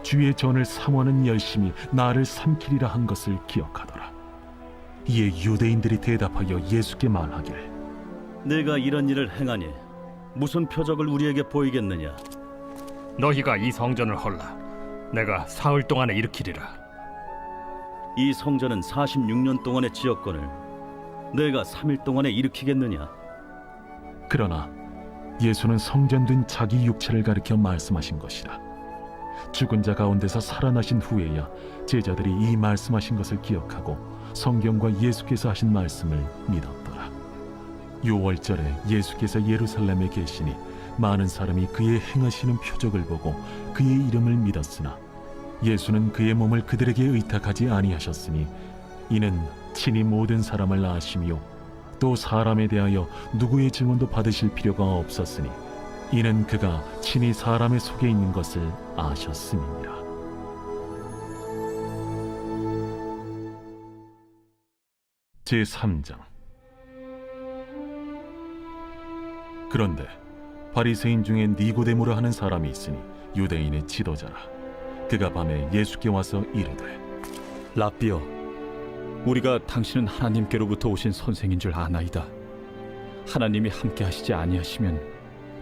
주의 전을 삼원은 열심히 나를 삼키리라 한 것을 기억하더라. 이에 유대인들이 대답하여 예수께 말하기를 내가 이런 일을 행하니 무슨 표적을 우리에게 보이겠느냐? 너희가 이 성전을 헐라. 내가 사흘 동안에 일으키리라. 이 성전은 46년 동안의 지었거늘 내가 3일 동안에 일으키겠느냐? 그러나 예수는 성전된 자기 육체를 가리켜 말씀하신 것이라. 죽은 자 가운데서 살아나신 후에야 제자들이 이 말씀하신 것을 기억하고 성경과 예수께서 하신 말씀을 믿었더라. 유월절에 예수께서 예루살렘에 계시니 많은 사람이 그의 행하시는 표적을 보고 그의 이름을 믿었으나 예수는 그의 몸을 그들에게 의탁하지 아니하셨으니 이는 친히 모든 사람을 아시며 또 사람에 대하여 누구의 증언도 받으실 필요가 없었으니 이는 그가 친히 사람의 속에 있는 것을 아셨음이니라. 제3장. 그런데 바리새인 중에 니고데모라 하는 사람이 있으니 유대인의 지도자라. 그가 밤에 예수께 와서 이르되 라삐여, 우리가 당신은 하나님께로부터 오신 선생인 줄 아나이다. 하나님이 함께 하시지 아니하시면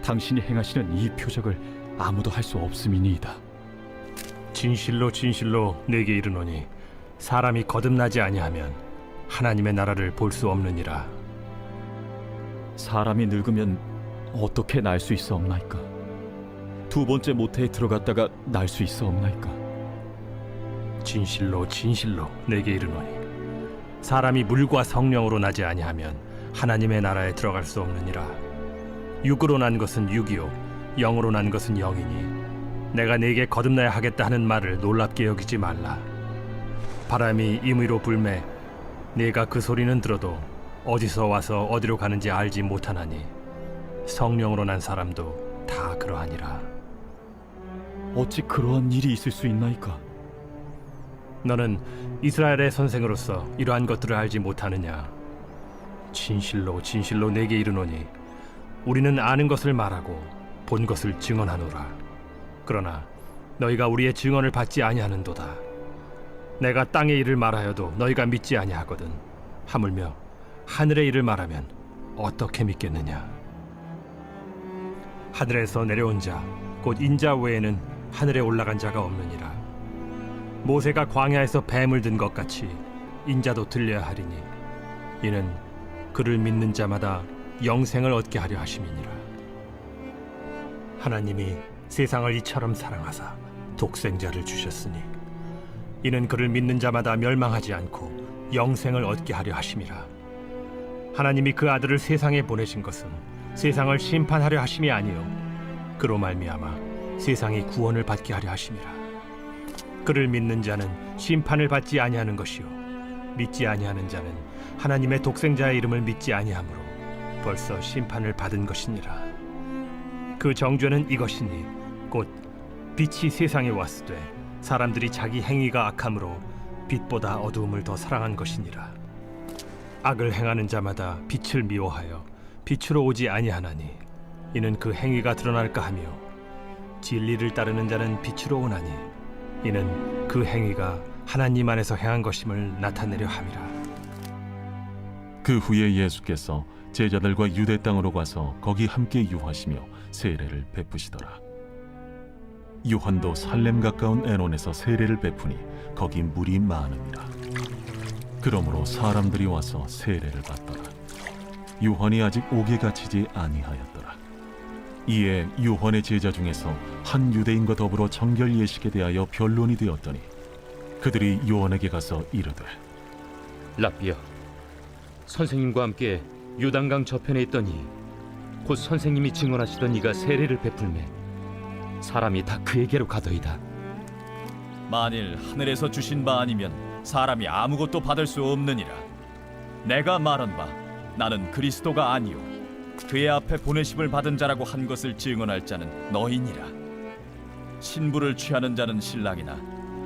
당신이 행하시는 이 표적을 아무도 할 수 없음이니이다. 진실로 진실로 내게 이르노니 사람이 거듭나지 아니하면 하나님의 나라를 볼 수 없느니라. 사람이 늙으면 어떻게 날 수 있어옵나이까? 두 번째 모태에 들어갔다가 날 수 있어옵나이까? 진실로 진실로 내게 이르노니 사람이 물과 성령으로 나지 아니하면 하나님의 나라에 들어갈 수 없느니라. 육으로 난 것은 육이요 영으로 난 것은 영이니 내가 네게 거듭나야 하겠다 하는 말을 놀랍게 여기지 말라. 바람이 임의로 불매 네가 그 소리는 들어도 어디서 와서 어디로 가는지 알지 못하나니 성령으로 난 사람도 다 그러하니라. 어찌 그러한 일이 있을 수 있나이까? 너는 이스라엘의 선생으로서 이러한 것들을 알지 못하느냐? 진실로 진실로 내게 이르노니 우리는 아는 것을 말하고 본 것을 증언하노라. 그러나 너희가 우리의 증언을 받지 아니하는도다. 내가 땅의 일을 말하여도 너희가 믿지 아니하거든. 하물며 하늘의 일을 말하면 어떻게 믿겠느냐? 하늘에서 내려온 자 곧 인자 외에는 하늘에 올라간 자가 없느니라. 모세가 광야에서 뱀을 든 것 같이 인자도 들려야 하리니 이는 그를 믿는 자마다 영생을 얻게 하려 하심이니라. 하나님이 세상을 이처럼 사랑하사 독생자를 주셨으니 이는 그를 믿는 자마다 멸망하지 않고 영생을 얻게 하려 하심이라. 하나님이 그 아들을 세상에 보내신 것은 세상을 심판하려 하심이 아니요 그로 말미암아 세상이 구원을 받게 하려 하심이라. 그를 믿는 자는 심판을 받지 아니하는 것이요 믿지 아니하는 자는 하나님의 독생자의 이름을 믿지 아니하므로 벌써 심판을 받은 것이니라. 그 정죄는 이것이니 곧 빛이 세상에 왔으되 사람들이 자기 행위가 악함으로 빛보다 어두움을 더 사랑한 것이니라. 악을 행하는 자마다 빛을 미워하여 빛으로 오지 아니하나니 이는 그 행위가 드러날까 하며 진리를 따르는 자는 빛으로 오나니 이는 그 행위가 하나님 안에서 행한 것임을 나타내려 함이라. 그 후에 예수께서 제자들과 유대 땅으로 가서 거기 함께 유하시며 세례를 베푸시더라. 요한도 살렘 가까운 에논에서 세례를 베푸니 거기 물이 많음이라. 그러므로 사람들이 와서 세례를 받더라. 요한이 아직 옥에 갇히지 아니하였더라. 이에 요한의 제자 중에서 한 유대인과 더불어 정결 예식에 대하여 변론이 되었더니 그들이 요한에게 가서 이르되 랍비여, 선생님과 함께 요단강 저편에 있더니 곧 선생님이 증언하시던 이가 세례를 베풀매 사람이 다 그에게로 가더이다. 만일 하늘에서 주신 바 아니면 사람이 아무것도 받을 수 없느니라. 내가 말한 바 나는 그리스도가 아니요 그의 앞에 보내심을 받은 자라고 한 것을 증언할 자는 너희니라. 신부를 취하는 자는 신랑이나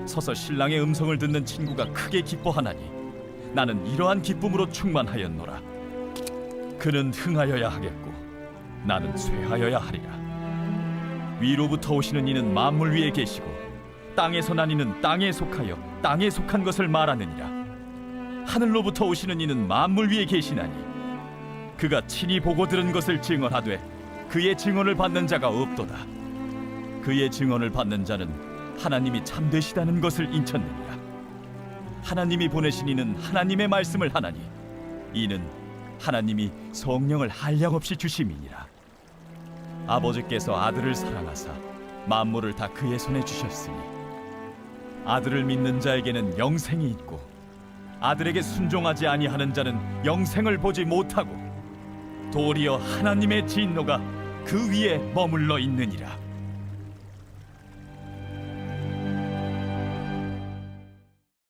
서서 신랑의 음성을 듣는 친구가 크게 기뻐하나니 나는 이러한 기쁨으로 충만하였노라. 그는 흥하여야 하겠고 나는 쇠하여야 하리라. 위로부터 오시는 이는 만물 위에 계시고 땅에서 난 이는 땅에 속하여 땅에 속한 것을 말하느니라. 하늘로부터 오시는 이는 만물 위에 계시나니 그가 친히 보고 들은 것을 증언하되 그의 증언을 받는 자가 없도다. 그의 증언을 받는 자는 하나님이 참되시다는 것을 인쳤느니라. 하나님이 보내신 이는 하나님의 말씀을 하나니 이는 하나님이 성령을 한량없이 주심이니라. 아버지께서 아들을 사랑하사 만물을 다 그의 손에 주셨으니 아들을 믿는 자에게는 영생이 있고 아들에게 순종하지 아니하는 자는 영생을 보지 못하고 도리어 하나님의 진노가 그 위에 머물러 있느니라.